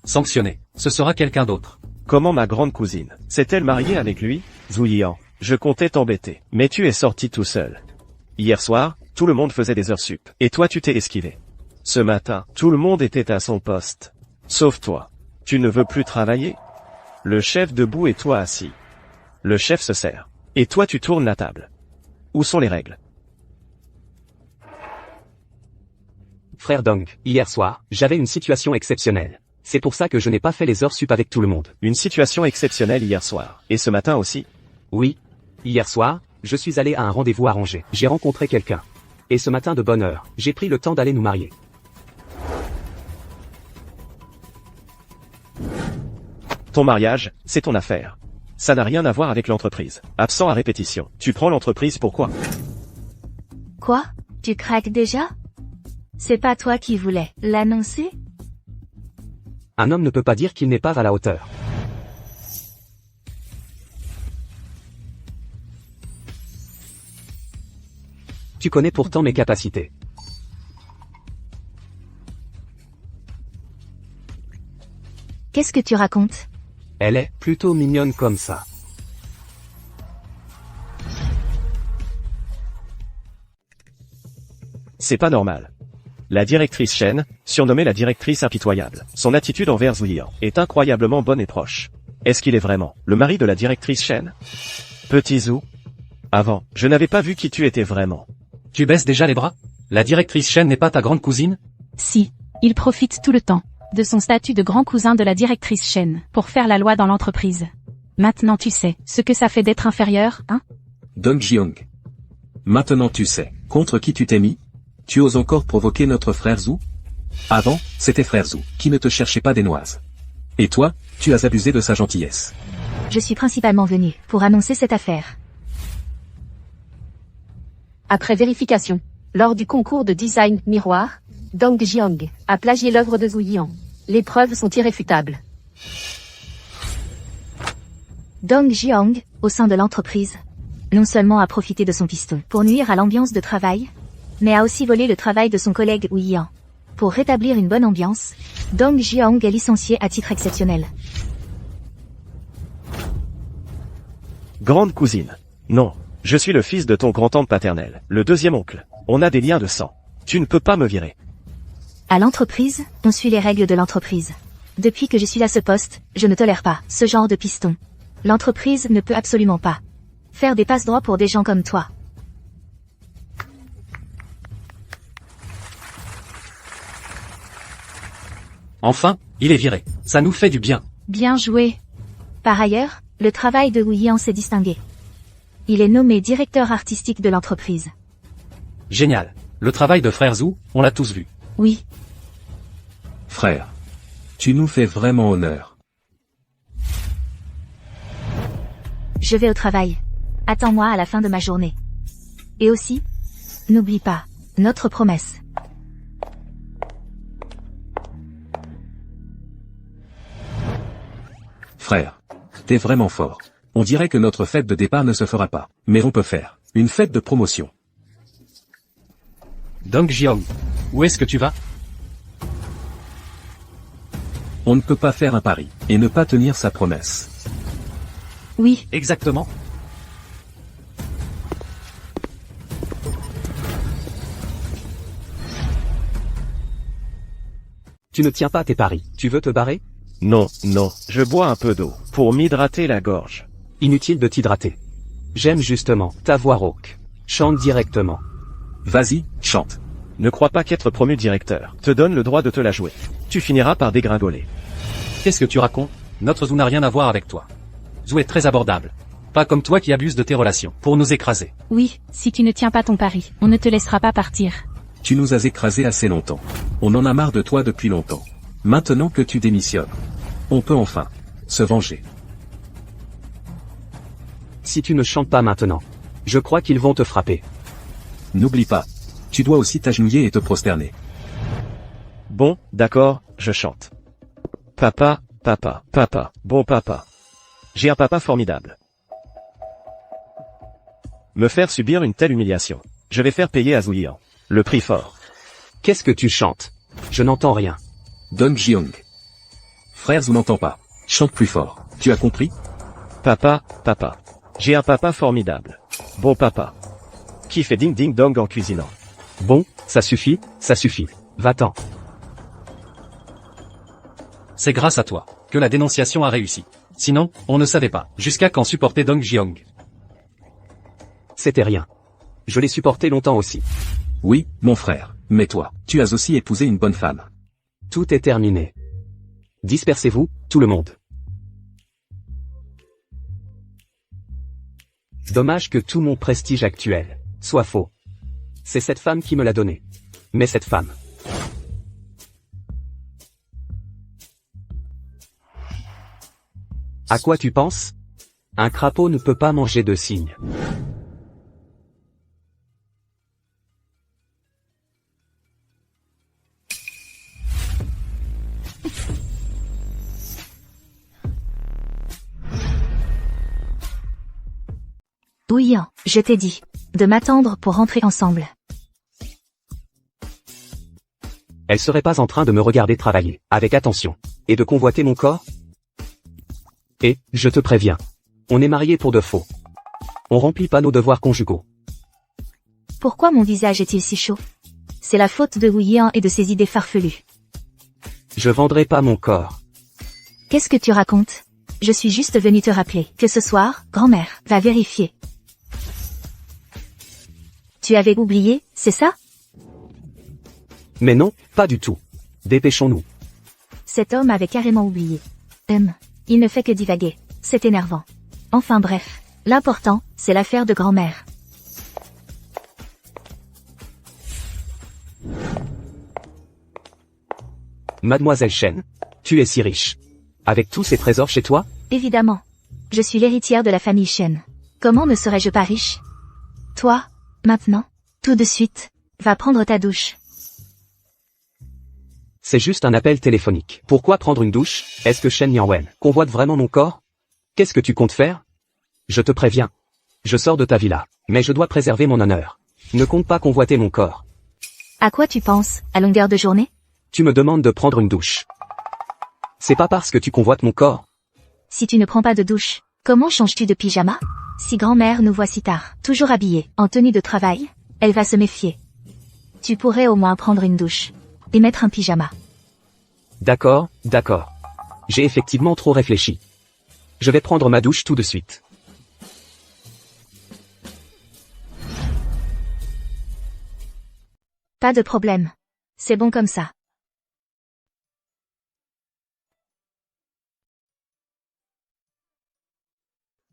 Sanctionné. Ce sera quelqu'un d'autre. Comment ma grande cousine s'est-elle mariée avec lui? Zhu Yian, je comptais t'embêter, mais tu es sorti tout seul. Hier soir, tout le monde faisait des heures sup, et toi tu t'es esquivé. Ce matin, tout le monde était à son poste. Sauf toi. Tu ne veux plus travailler? Le chef debout et toi assis. Le chef se sert. Et toi tu tournes la table. Où sont les règles? Frère Dong, hier soir, j'avais une situation exceptionnelle. C'est pour ça que je n'ai pas fait les heures sup avec tout le monde. Une situation exceptionnelle hier soir. Et ce matin aussi? Oui. Hier soir, je suis allé à un rendez-vous arrangé. J'ai rencontré quelqu'un. Et ce matin de bonne heure, j'ai pris le temps d'aller nous marier. Ton mariage, c'est ton affaire. Ça n'a rien à voir avec l'entreprise. Absent à répétition. Tu prends l'entreprise pourquoi? Quoi? Tu craques déjà? C'est pas toi qui voulais l'annoncer? Un homme ne peut pas dire qu'il n'est pas à la hauteur. Tu connais pourtant mes capacités. Qu'est-ce que tu racontes? Elle est plutôt mignonne comme ça. C'est pas normal. La directrice Chen, surnommée la directrice impitoyable, son attitude envers Zhu Yian est incroyablement bonne et proche. Est-ce qu'il est vraiment le mari de la directrice Chen? Petit Zhu. Avant, je n'avais pas vu qui tu étais vraiment. Tu baisses déjà les bras? La directrice Chen n'est pas ta grande cousine? Si, il profite tout le temps. de son statut de grand cousin de la directrice Shen, pour faire la loi dans l'entreprise. Maintenant tu sais ce que ça fait d'être inférieur, hein? Dong Jiong. Maintenant tu sais, contre qui tu t'es mis? Tu oses encore provoquer notre frère Zhu? Avant, c'était frère Zhu, qui ne te cherchait pas des noises. Et toi, tu as abusé de sa gentillesse. Je suis principalement venu pour annoncer cette affaire. Après vérification, lors du concours de design miroir, Dong Jiang a plagié l'œuvre de Zhu Yian. Les preuves sont irréfutables. Dong Jiang, au sein de l'entreprise, non seulement a profité de son piston pour nuire à l'ambiance de travail, mais a aussi volé le travail de son collègue Wu Yian. Pour rétablir une bonne ambiance, Dong Jiang est licencié à titre exceptionnel. Grande cousine. Non, je suis le fils de ton grand-oncle paternel, le deuxième oncle. On a des liens de sang. Tu ne peux pas me virer. À l'entreprise, on suit les règles de l'entreprise. Depuis que je suis à ce poste, je ne tolère pas ce genre de piston. L'entreprise ne peut absolument pas faire des passe-droits pour des gens comme toi. Enfin, il est viré. Ça nous fait du bien. Bien joué. Par ailleurs, le travail de Wu Yian s'est distingué. Il est nommé directeur artistique de l'entreprise. Génial. Le travail de frère Zhu, on l'a tous vu. Oui, Frère. Tu nous fais vraiment honneur. je vais au travail. Attends-moi à la fin de ma journée. Et aussi, n'oublie pas notre promesse. Frère. T'es vraiment fort. On dirait que notre fête de départ ne se fera pas. Mais on peut faire une fête de promotion. Dong Jiang, où est-ce que tu vas? On ne peut pas faire un pari et ne pas tenir sa promesse. Oui, Exactement. Tu ne tiens pas tes paris. Tu veux te barrer? Non, non, je bois un peu d'eau, pour m'hydrater la gorge. Inutile de t'hydrater. J'aime justement ta voix rauque. Chante directement. Vas-y, chante. Ne crois pas qu'être promu directeur te donne le droit de te la jouer. Tu finiras par dégringoler. Qu'est-ce que tu racontes? Notre Zhu n'a rien à voir avec toi. Zhu est très abordable. Pas comme toi qui abuses de tes relations pour nous écraser. Oui, si tu ne tiens pas ton pari, on ne te laissera pas partir. Tu nous as écrasés assez longtemps. On en a marre de toi depuis longtemps. Maintenant que tu démissionnes, on peut enfin se venger. Si tu ne chantes pas maintenant, je crois qu'ils vont te frapper. N'oublie pas, tu dois aussi t'agenouiller et te prosterner. Bon, d'accord, je chante. Papa, papa, papa, bon papa. J'ai un papa formidable. Me faire subir une telle humiliation. Je vais faire payer à Zhu Yian le prix fort. Qu'est-ce que tu chantes? Je n'entends rien. Dong Jiang. Frère Zhu n'entend pas. Chante plus fort. Tu as compris? Papa, papa. J'ai un papa formidable. Bon papa. Qui fait ding ding dong en cuisinant. Bon, ça suffit, ça suffit. Va-t'en. C'est grâce à toi que la dénonciation a réussi. Sinon, on ne savait pas jusqu'à quand supporter Dong Jiang. C'était rien. Je l'ai supporté longtemps aussi. Oui, mon frère. Mais toi, tu as aussi épousé une bonne femme. Tout est terminé. Dispersez-vous, tout le monde. Dommage que tout mon prestige actuel soit faux. C'est cette femme qui me l'a donné. Mais cette femme. À quoi tu penses? Un crapaud ne peut pas manger de cygne. Wu Yian, je t'ai dit de m'attendre pour rentrer ensemble. Elle serait pas en train de me regarder travailler, avec attention, et de convoiter mon corps? Et, je te préviens, on est mariés pour de faux. On remplit pas nos devoirs conjugaux. Pourquoi mon visage est-il si chaud? C'est la faute de Wu Yian et de ses idées farfelues. Je vendrai pas mon corps. Qu'est-ce que tu racontes? Je suis juste venu te rappeler que ce soir, grand-mère va vérifier. Tu avais oublié, c'est ça? Mais non, pas du tout. Dépêchons-nous. Cet homme avait carrément oublié. Il ne fait que divaguer. C'est énervant. Enfin bref. L'important, c'est l'affaire de grand-mère. Mademoiselle Chen, tu es si riche. Avec tous ces trésors chez toi? Évidemment. Je suis l'héritière de la famille Chen. Comment ne serais-je pas riche? Toi, maintenant, tout de suite, va prendre ta douche. C'est juste un appel téléphonique. Pourquoi prendre une douche? Est-ce que Shen Yanwen convoite vraiment mon corps? Qu'est-ce que tu comptes faire? Je te préviens. Je sors de ta villa, mais je dois préserver mon honneur. Ne compte pas convoiter mon corps. À quoi tu penses, à longueur de journée? Tu me demandes de prendre une douche. C'est pas parce que tu convoites mon corps. Si tu ne prends pas de douche, comment changes-tu de pyjama? Si grand-mère nous voit si tard, toujours habillée, en tenue de travail, elle va se méfier. Tu pourrais au moins prendre une douche. Et mettre un pyjama. D'accord, d'accord. J'ai effectivement trop réfléchi. Je vais prendre ma douche tout de suite. Pas de problème. C'est bon comme ça.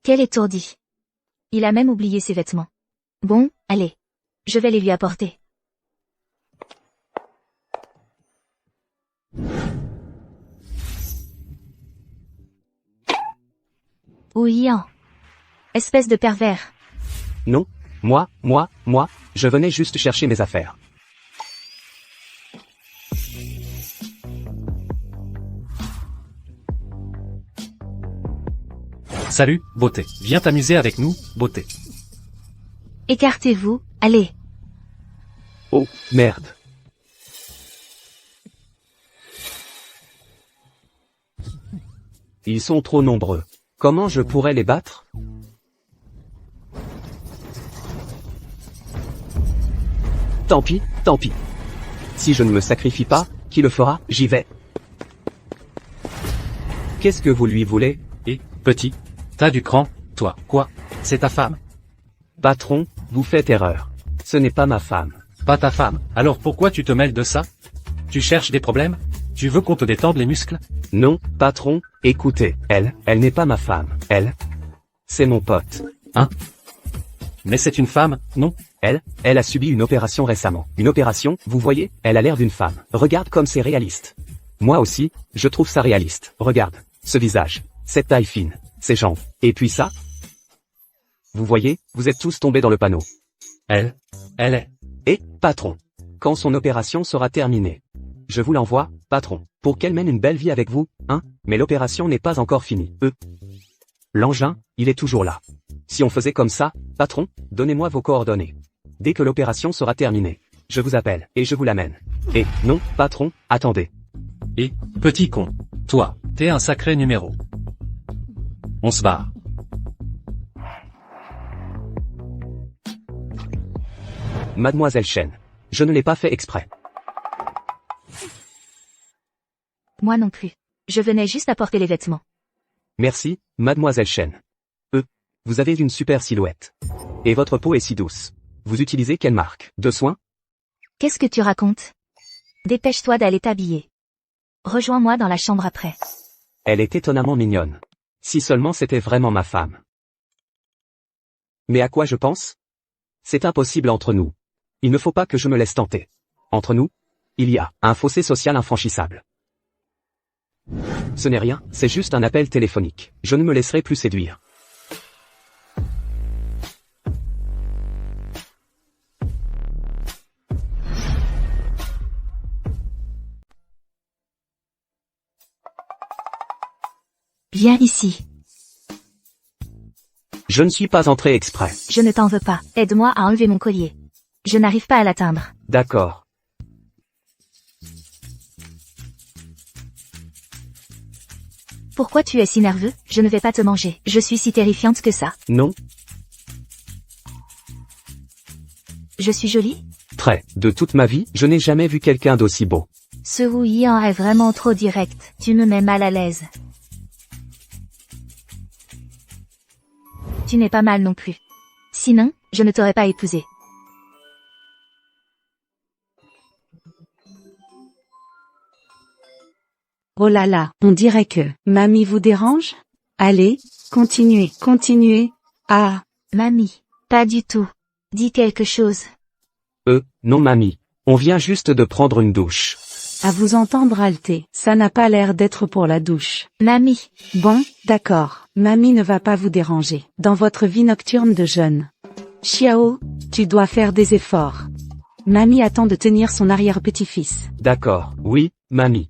Quel étourdi. Il a même oublié ses vêtements. Bon, allez. Je vais les lui apporter. Oui, hein. Espèce de pervers. Non, moi, je venais juste chercher mes affaires. Salut, beauté. Viens t'amuser avec nous, beauté. Écartez-vous, allez. Oh, merde. Ils sont trop nombreux. Comment je pourrais les battre? Tant pis, tant pis. Si je ne me sacrifie pas, qui le fera? J'y vais. Qu'est-ce que vous lui voulez? Et, petit, t'as du cran, toi, quoi? C'est ta femme? Patron, vous faites erreur. Ce n'est pas ma femme. Pas ta femme. Alors pourquoi tu te mêles de ça? Tu cherches des problèmes? Tu veux qu'on te détende les muscles? Non, patron, écoutez, elle n'est pas ma femme. C'est mon pote. Hein? Mais c'est une femme, non? Elle a subi une opération récemment. Une opération, vous voyez, elle a l'air d'une femme. Regarde comme c'est réaliste. Moi aussi, je trouve ça réaliste. Regarde, ce visage, cette taille fine, ces jambes. Et puis ça? Vous voyez, vous êtes tous tombés dans le panneau. Elle est. Et, patron, quand son opération sera terminée, je vous l'envoie, patron, pour qu'elle mène une belle vie avec vous, hein? Mais l'opération n'est pas encore finie. L'engin, il est toujours là. Si on faisait comme ça, patron, donnez-moi vos coordonnées. Dès que l'opération sera terminée, je vous appelle, et je vous l'amène. Et, non, patron, attendez. Et, petit con, toi, t'es un sacré numéro. On se barre. Mademoiselle Chen, je ne l'ai pas fait exprès. Moi non plus. Je venais juste apporter les vêtements. Merci, Mademoiselle Chen. Vous avez une super silhouette. Et votre peau est si douce. Vous utilisez quelle marque de soins? Qu'est-ce que tu racontes? Dépêche-toi d'aller t'habiller. Rejoins-moi dans la chambre après. Elle est étonnamment mignonne. Si seulement c'était vraiment ma femme. Mais à quoi je pense? C'est impossible entre nous. Il ne faut pas que je me laisse tenter. Entre nous, il y a un fossé social infranchissable. Ce n'est rien, c'est juste un appel téléphonique. Je ne me laisserai plus séduire. Viens ici. Je ne suis pas entré exprès. Je ne t'en veux pas. Aide-moi à enlever mon collier. Je n'arrive pas à l'atteindre. D'accord. Pourquoi tu es si nerveux? Je ne vais pas te manger. Je suis si terrifiante que ça. Non. Je suis jolie? Très. De toute ma vie, je n'ai jamais vu quelqu'un d'aussi beau. Ce Wu-Yan est vraiment trop direct. Tu me mets mal à l'aise. Tu n'es pas mal non plus. Sinon, je ne t'aurais pas épousé. Oh là là, on dirait que mamie vous dérange? Allez, continuez. Ah, Mamie, pas du tout. Dis quelque chose. Non mamie. On vient juste de prendre une douche. à vous entendre halter, ça n'a pas l'air d'être pour la douche. Mamie. Bon, d'accord, mamie ne va pas vous déranger dans votre vie nocturne de jeune. Xiao, tu dois faire des efforts. Mamie attend de tenir son arrière-petit-fils. D'accord, oui, mamie.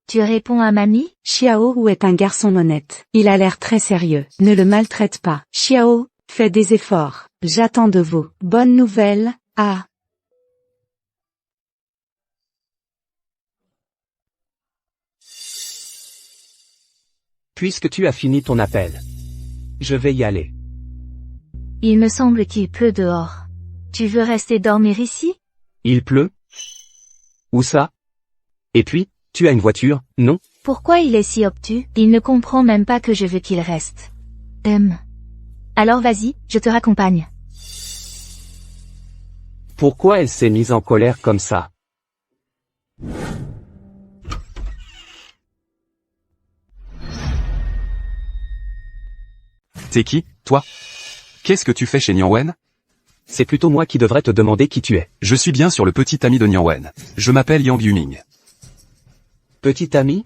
Tu réponds à mamie? Xiao est un garçon honnête. Il a l'air très sérieux. Ne le maltraite pas. Xiao, fais des efforts. J'attends de vous. Bonne nouvelle. Ah. Puisque tu as fini ton appel, je vais y aller. Il me semble qu'il pleut dehors. Tu veux rester dormir ici? Il pleut? Où ça? Et puis, tu as une voiture, non? Pourquoi il est si obtus? Il ne comprend même pas que je veux qu'il reste. Alors vas-y, je te raccompagne. Pourquoi elle s'est mise en colère comme ça? T'es qui, toi? Qu'est-ce que tu fais chez Nian Wen? C'est plutôt moi qui devrais te demander qui tu es. Je suis bien sur le petit ami de Nian Wen. Je m'appelle Yang Yuning. Petit ami?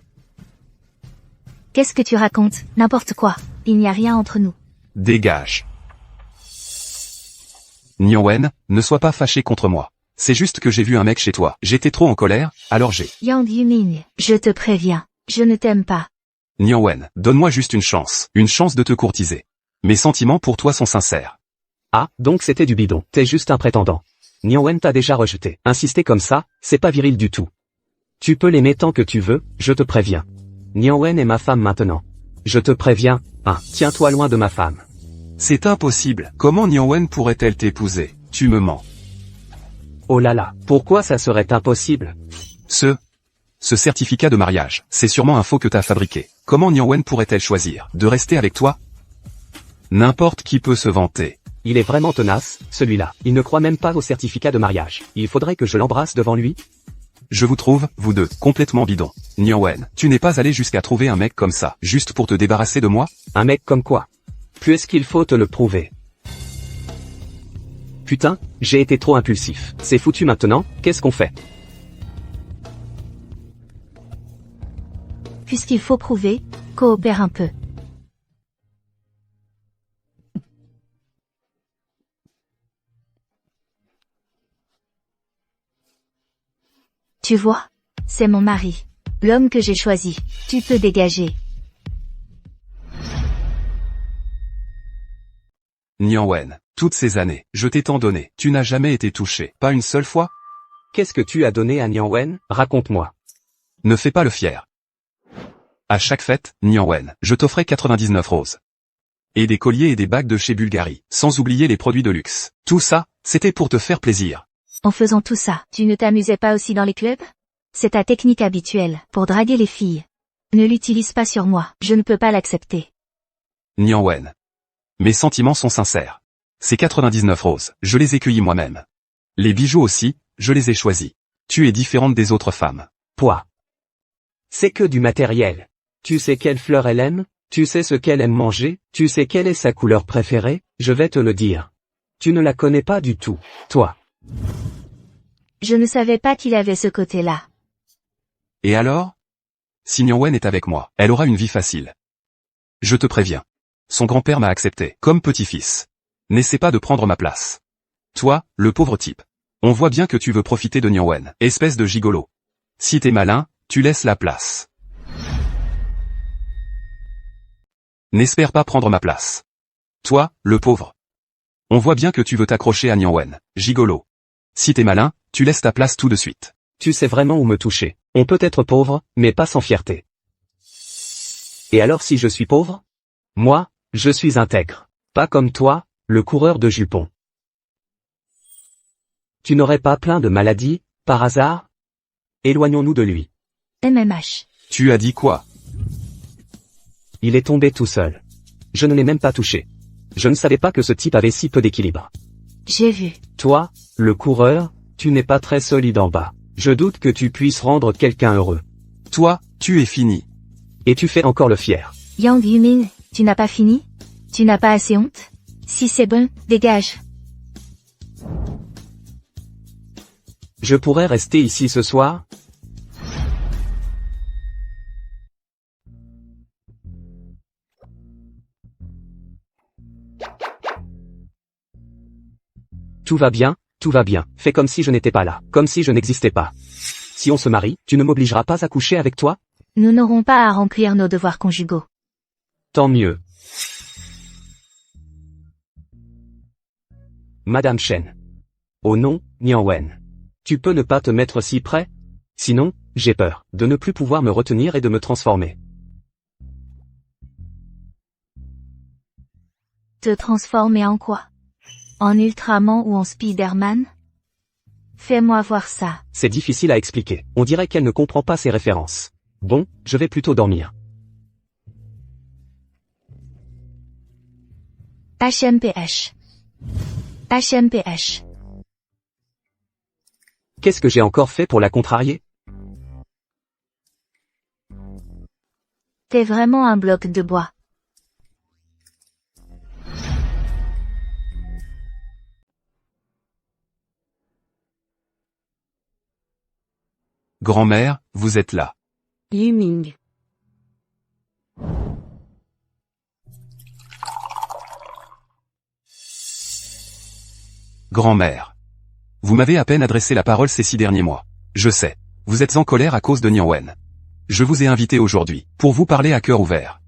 Qu'est-ce que tu racontes? N'importe quoi. Il n'y a rien entre nous. Dégage. Nian Wen, ne sois pas fâché contre moi. C'est juste que j'ai vu un mec chez toi. J'étais trop en colère, alors j'ai... Yang Yuning, je te préviens. Je ne t'aime pas. Nian Wen, donne-moi juste une chance de te courtiser. Mes sentiments pour toi sont sincères. Ah, donc c'était du bidon. T'es juste un prétendant. Nian Wen t'a déjà rejeté. Insister comme ça, c'est pas viril du tout. Tu peux l'aimer tant que tu veux, je te préviens. Nian Wen est ma femme maintenant. Je te préviens, tiens-toi loin de ma femme. C'est impossible. Comment Nian Wen pourrait-elle t'épouser? Tu me mens. Oh là là, pourquoi ça serait impossible? Ce certificat de mariage, c'est sûrement un faux que t'as fabriqué. Comment Nian Wen pourrait-elle choisir de rester avec toi? N'importe qui peut se vanter. Il est vraiment tenace, celui-là. Il ne croit même pas au certificat de mariage. Il faudrait que je l'embrasse devant lui. Je vous trouve, vous deux, complètement bidons. Nian Wen, tu n'es pas allé jusqu'à trouver un mec comme ça, juste pour te débarrasser de moi? Un mec comme quoi? Puisqu'il faut te le prouver. Putain, j'ai été trop impulsif. C'est foutu maintenant, qu'est-ce qu'on fait? Puisqu'il faut prouver, coopère un peu. Tu vois? C'est mon mari. L'homme que j'ai choisi. Tu peux dégager. Nian Wen, toutes ces années, je t'ai tant donné. Tu n'as jamais été touché, pas une seule fois? Qu'est-ce que tu as donné à Nian Wen? Raconte-moi. Ne fais pas le fier. À chaque fête, Nian Wen, je t'offrais 99 roses. Et des colliers et des bagues de chez Bulgarie, sans oublier les produits de luxe. Tout ça, c'était pour te faire plaisir. En faisant tout ça, tu ne t'amusais pas aussi dans les clubs? C'est ta technique habituelle, pour draguer les filles. Ne l'utilise pas sur moi, je ne peux pas l'accepter. Nian Wen. Mes sentiments sont sincères. Ces 99 roses, je les ai cueillis moi-même. Les bijoux aussi, je les ai choisis. Tu es différente des autres femmes. Toi. C'est que du matériel. Tu sais quelle fleur elle aime? Tu sais ce qu'elle aime manger? Tu sais quelle est sa couleur préférée? Je vais te le dire. Tu ne la connais pas du tout, toi. Je ne savais pas qu'il avait ce côté-là. Et alors? Si Nian Wen est avec moi, elle aura une vie facile. Je te préviens. Son grand-père m'a accepté, comme petit-fils. N'essaie pas de prendre ma place. Toi, le pauvre type. On voit bien que tu veux profiter de Nian Wen, espèce de gigolo. Si t'es malin, tu laisses la place. N'espère pas prendre ma place. Toi, le pauvre. On voit bien que tu veux t'accrocher à Nian Wen, gigolo. Si t'es malin, tu laisses ta place tout de suite. Tu sais vraiment où me toucher. On peut être pauvre, mais pas sans fierté. Et alors si je suis pauvre? Moi, je suis intègre. Pas comme toi, le coureur de jupons. Tu n'aurais pas plein de maladies, par hasard? Éloignons-nous de lui. MMH. Tu as dit quoi? Il est tombé tout seul. Je ne l'ai même pas touché. Je ne savais pas que ce type avait si peu d'équilibre. J'ai vu. Toi, le coureur, tu n'es pas très solide en bas. Je doute que tu puisses rendre quelqu'un heureux. Toi, tu es fini. Et tu fais encore le fier. Yang Yumin, tu n'as pas fini? Tu n'as pas assez honte? Si c'est bon, dégage. Je pourrais rester ici ce soir? Tout va bien, tout va bien. Fais comme si je n'étais pas là, comme si je n'existais pas. Si on se marie, tu ne m'obligeras pas à coucher avec toi? Nous n'aurons pas à remplir nos devoirs conjugaux. Tant mieux. Madame Chen. Oh non, Nian Wen. Tu peux ne pas te mettre si près? Sinon, j'ai peur de ne plus pouvoir me retenir et de me transformer. Te transformer en quoi? En Ultraman ou en Spider-Man? Fais-moi voir ça. C'est difficile à expliquer. On dirait qu'elle ne comprend pas ces références. Bon, je vais plutôt dormir. HMPH. HMPH. Qu'est-ce que j'ai encore fait pour la contrarier? T'es vraiment un bloc de bois. Grand-mère, vous êtes là. Yuming. Grand-mère. Vous m'avez à peine adressé la parole ces 6 derniers mois. Je sais. Vous êtes en colère à cause de Nian Wen. Je vous ai invité aujourd'hui, pour vous parler à cœur ouvert.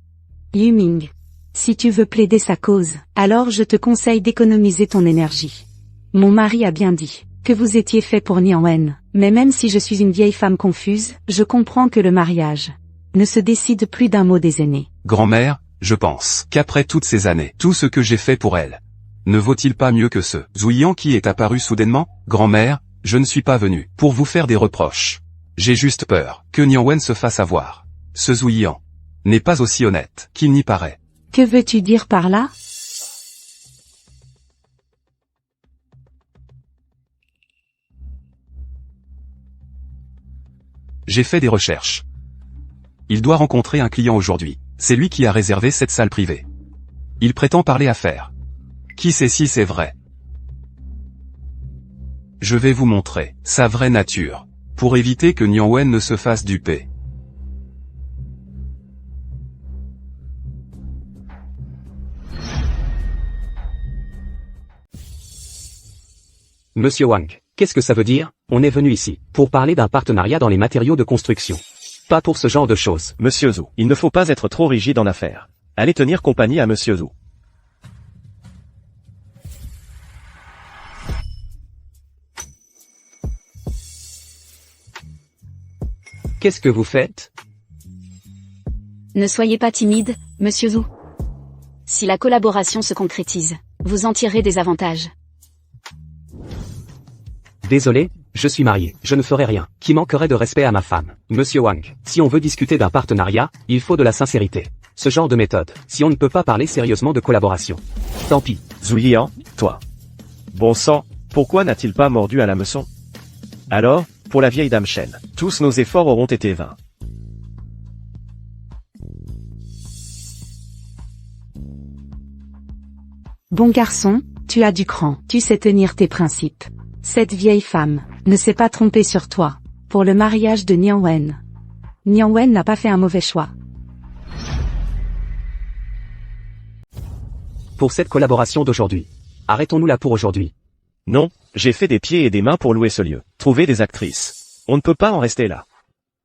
Yuming. Si tu veux plaider sa cause, alors je te conseille d'économiser ton énergie. Mon mari a bien dit que vous étiez fait pour Nian Wen, mais même si je suis une vieille femme confuse, je comprends que le mariage ne se décide plus d'un mot des aînés. Grand-mère, je pense qu'après toutes ces années, tout ce que j'ai fait pour elle, ne vaut-il pas mieux que ce Zuiyan qui est apparu soudainement? Grand-mère, je ne suis pas venu pour vous faire des reproches. J'ai juste peur que Nian Wen se fasse avoir. Ce Zuiyan n'est pas aussi honnête qu'il n'y paraît. Que veux-tu dire par là? J'ai fait des recherches. Il doit rencontrer un client aujourd'hui. C'est lui qui a réservé cette salle privée. Il prétend parler affaires. Qui sait si c'est vrai? Je vais vous montrer sa vraie nature, pour éviter que Nian Wen ne se fasse duper. Monsieur Wang, qu'est-ce que ça veut dire? On est venu ici pour parler d'un partenariat dans les matériaux de construction. Pas pour ce genre de choses. Monsieur Zhou, il ne faut pas être trop rigide en affaires. Allez tenir compagnie à Monsieur Zhou. Qu'est-ce que vous faites? Ne soyez pas timide, Monsieur Zhou. Si la collaboration se concrétise, vous en tirerez des avantages. Désolé, je suis marié, je ne ferai rien qui manquerait de respect à ma femme. Monsieur Wang, si on veut discuter d'un partenariat, il faut de la sincérité. Ce genre de méthode, si on ne peut pas parler sérieusement de collaboration. Tant pis. Zuiyan, toi. Bon sang, pourquoi n'a-t-il pas mordu à l'hameçon? Alors, pour la vieille dame Chen, tous nos efforts auront été vains. Bon garçon, tu as du cran, tu sais tenir tes principes. Cette vieille femme ne s'est pas trompée sur toi. Pour le mariage de Nian Wen. Nian Wen n'a pas fait un mauvais choix. Pour cette collaboration d'aujourd'hui. Arrêtons-nous là pour aujourd'hui. Non, j'ai fait des pieds et des mains pour louer ce lieu. Trouver des actrices. On ne peut pas en rester là.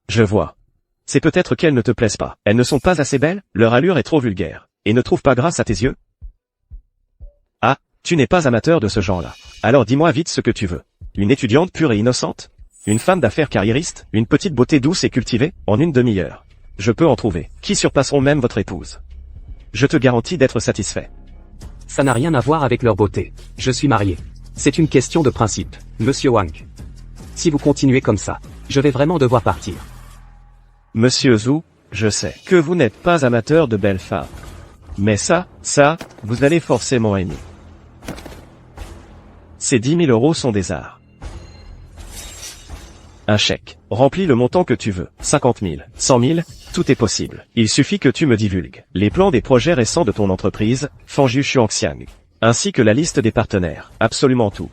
Je vois. C'est peut-être qu'elles ne te plaisent pas. Elles ne sont pas assez belles, leur allure est trop vulgaire. Et ne trouve pas grâce à tes yeux? Ah, tu n'es pas amateur de ce genre-là. Alors dis-moi vite ce que tu veux. Une étudiante pure et innocente? Une femme d'affaires carriériste? Une petite beauté douce et cultivée? En une demi-heure. Je peux en trouver, qui surpasseront même votre épouse. Je te garantis d'être satisfait. Ça n'a rien à voir avec leur beauté. Je suis marié. C'est une question de principe, Monsieur Wang. Si vous continuez comme ça, je vais vraiment devoir partir. Monsieur Zhou, je sais que vous n'êtes pas amateur de belles femmes. Mais ça, vous allez forcément aimer. Ces 10 000 € sont des arts. Un chèque. Remplis le montant que tu veux. 50 000, 100 000, tout est possible. Il suffit que tu me divulgues les plans des projets récents de ton entreprise, Fanju Xuanxiang, ainsi que la liste des partenaires. Absolument tout.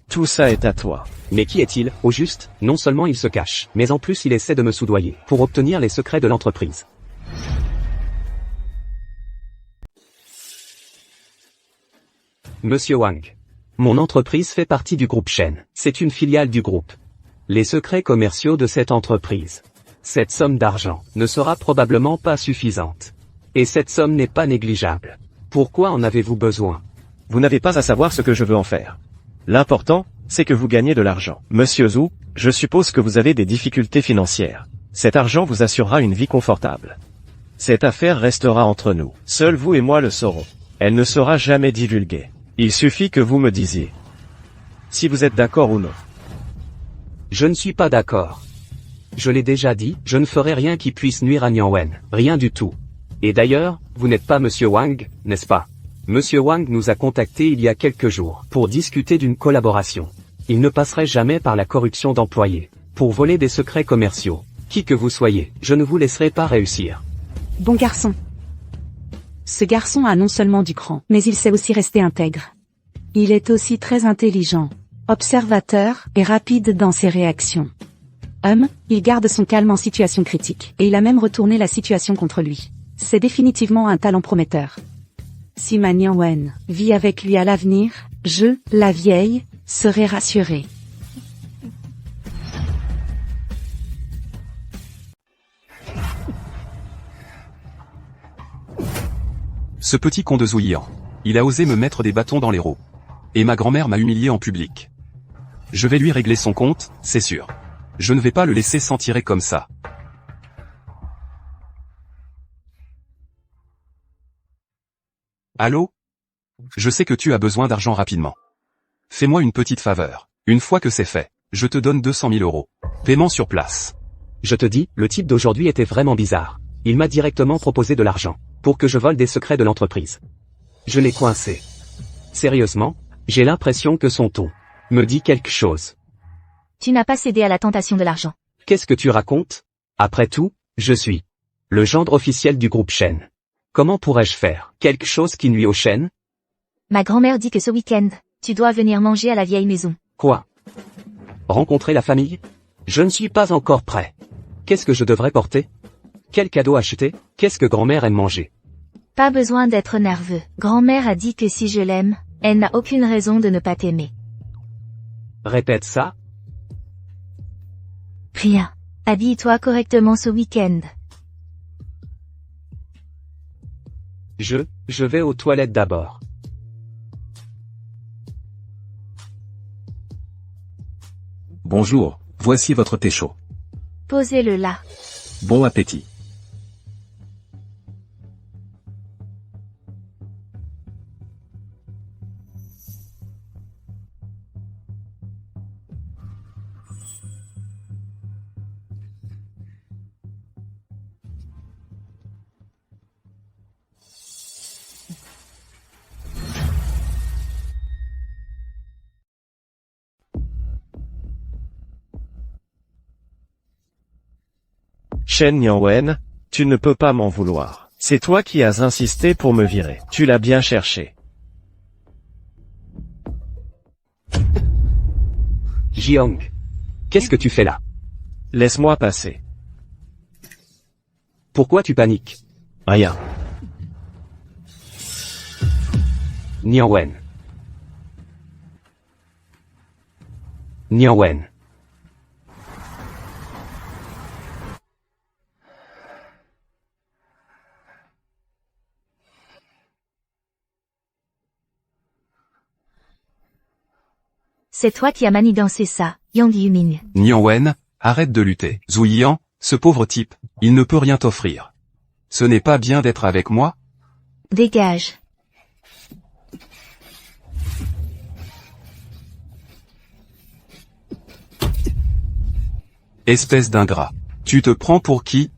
Tout ça est à toi. Mais qui est-il, au juste? Non seulement il se cache, mais en plus il essaie de me soudoyer, pour obtenir les secrets de l'entreprise. Monsieur Wang. Mon entreprise fait partie du groupe Shen. C'est une filiale du groupe. Les secrets commerciaux de cette entreprise. Cette somme d'argent ne sera probablement pas suffisante. Et cette somme n'est pas négligeable. Pourquoi en avez-vous besoin? Vous n'avez pas à savoir ce que je veux en faire. L'important, c'est que vous gagnez de l'argent. Monsieur Zhu, je suppose que vous avez des difficultés financières. Cet argent vous assurera une vie confortable. Cette affaire restera entre nous. Seuls vous et moi le saurons. Elle ne sera jamais divulguée. Il suffit que vous me disiez si vous êtes d'accord ou non. Je ne suis pas d'accord. Je l'ai déjà dit, je ne ferai rien qui puisse nuire à Niang Wen. Rien du tout. Et d'ailleurs, vous n'êtes pas Monsieur Wang, n'est-ce pas? Monsieur Wang nous a contactés il y a quelques jours pour discuter d'une collaboration. Il ne passerait jamais par la corruption d'employés pour voler des secrets commerciaux. Qui que vous soyez, je ne vous laisserai pas réussir. Bon garçon. Ce garçon a non seulement du cran, mais il sait aussi rester intègre. Il est aussi très intelligent, observateur et rapide dans ses réactions. Il garde son calme en situation critique, et il a même retourné la situation contre lui. C'est définitivement un talent prometteur. Si ma Niang Wen vit avec lui à l'avenir, je, la vieille, serai rassurée. Ce petit con de Zouyian. Il a osé me mettre des bâtons dans les roues. Et ma grand-mère m'a humilié en public. Je vais lui régler son compte, c'est sûr. Je ne vais pas le laisser s'en tirer comme ça. Allô? Je sais que tu as besoin d'argent rapidement. Fais-moi une petite faveur. Une fois que c'est fait, je te donne 200 000 euros. Paiement sur place. Je te dis, le type d'aujourd'hui était vraiment bizarre. Il m'a directement proposé de l'argent pour que je vole des secrets de l'entreprise. Je l'ai coincé. Sérieusement, j'ai l'impression que son ton me dit quelque chose. Tu n'as pas cédé à la tentation de l'argent. Qu'est-ce que tu racontes? Après tout, je suis le gendre officiel du groupe Shen. Comment pourrais-je faire quelque chose qui nuit au Shen? Ma grand-mère dit que ce week-end, tu dois venir manger à la vieille maison. Quoi? Rencontrer la famille? Je ne suis pas encore prêt. Qu'est-ce que je devrais porter? Quel cadeau acheter? Qu'est-ce que grand-mère aime manger? Pas besoin d'être nerveux. Grand-mère a dit que si je l'aime, elle n'a aucune raison de ne pas t'aimer. Répète ça. Rien. Habille-toi correctement ce week-end. Je vais aux toilettes d'abord. Bonjour, voici votre thé chaud. Posez-le là. Bon appétit. Shen Niang Wen, tu ne peux pas m'en vouloir. C'est toi qui as insisté pour me virer. Tu l'as bien cherché. Jiang. Qu'est-ce que tu fais là? Laisse-moi passer. Pourquoi tu paniques? Rien. Niang Wen. Niang Wen. C'est toi qui as manigancé ça, Yang Yuming. Niang Wen, arrête de lutter. Zouyian, ce pauvre type, il ne peut rien t'offrir. Ce n'est pas bien d'être avec moi? Dégage. Espèce d'ingrat. Tu te prends pour qui?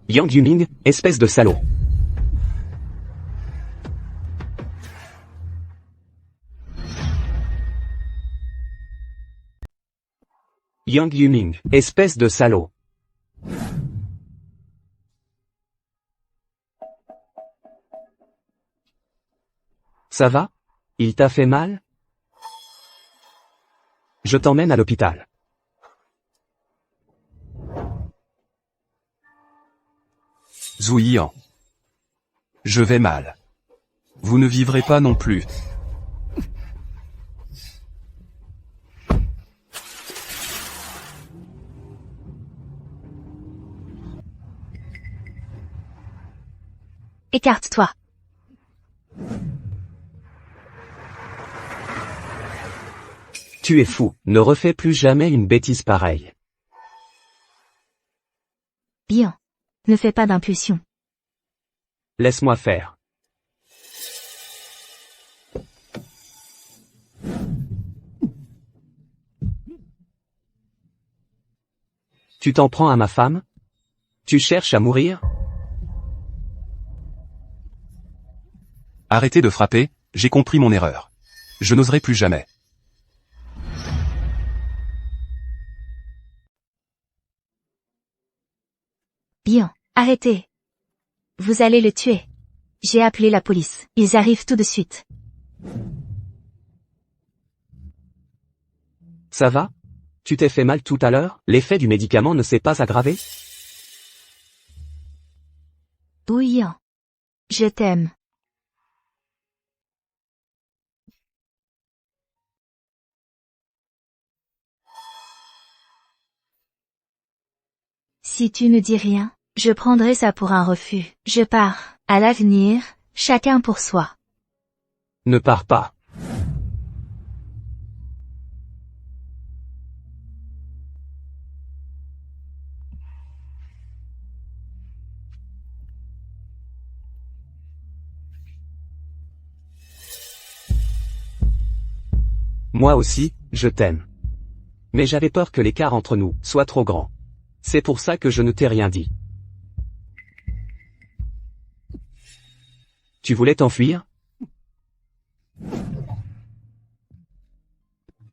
Yang Yuming, espèce de salaud. Yang Yuming, espèce de salaud. Ça va? Il t'a fait mal? Je t'emmène à l'hôpital. Zhu Yian. Je vais mal. Vous ne vivrez pas non plus. Écarte-toi. Tu es fou, ne refais plus jamais une bêtise pareille. Bien. Ne fais pas d'impulsion. Laisse-moi faire. Tu t'en prends à ma femme? Tu cherches à mourir? Arrêtez de frapper, j'ai compris mon erreur. Je n'oserai plus jamais. Bien. Arrêtez. Vous allez le tuer. J'ai appelé la police. Ils arrivent tout de suite. Ça va? Tu t'es fait mal tout à l'heure? L'effet du médicament ne s'est pas aggravé? Oui. Je t'aime. Si tu ne dis rien, je prendrai ça pour un refus. Je pars. À l'avenir, chacun pour soi. Ne pars pas. Moi aussi, je t'aime. Mais j'avais peur que l'écart entre nous soit trop grand. C'est pour ça que je ne t'ai rien dit. Tu voulais t'enfuir?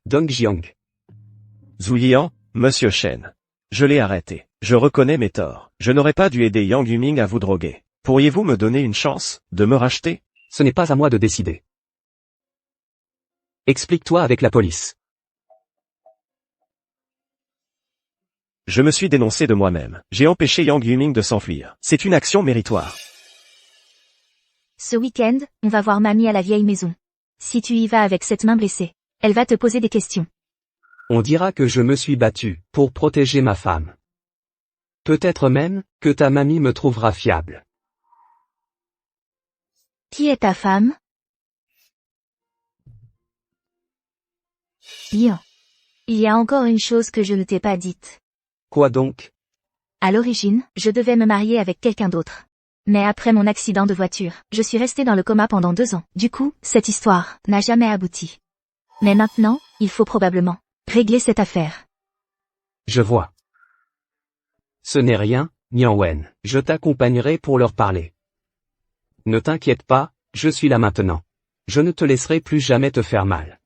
Dong Jiang. Zhu Yian, Monsieur Shen. Je l'ai arrêté. Je reconnais mes torts. Je n'aurais pas dû aider Yang Yuming à vous droguer. Pourriez-vous me donner une chance de me racheter? Ce n'est pas à moi de décider. Explique-toi avec la police. Je me suis dénoncé de moi-même. J'ai empêché Yang Yuming de s'enfuir. C'est une action méritoire. Ce week-end, on va voir mamie à la vieille maison. Si tu y vas avec cette main blessée, elle va te poser des questions. On dira que je me suis battu pour protéger ma femme. Peut-être même que ta mamie me trouvera fiable. Qui est ta femme? Bien. Il y a encore une chose que je ne t'ai pas dite. Quoi donc? À l'origine, je devais me marier avec quelqu'un d'autre. Mais après mon accident de voiture, je suis restée dans le coma pendant 2 ans. Du coup, cette histoire n'a jamais abouti. Mais maintenant, il faut probablement régler cette affaire. Je vois. Ce n'est rien, Nian Wen. Je t'accompagnerai pour leur parler. Ne t'inquiète pas, je suis là maintenant. Je ne te laisserai plus jamais te faire mal.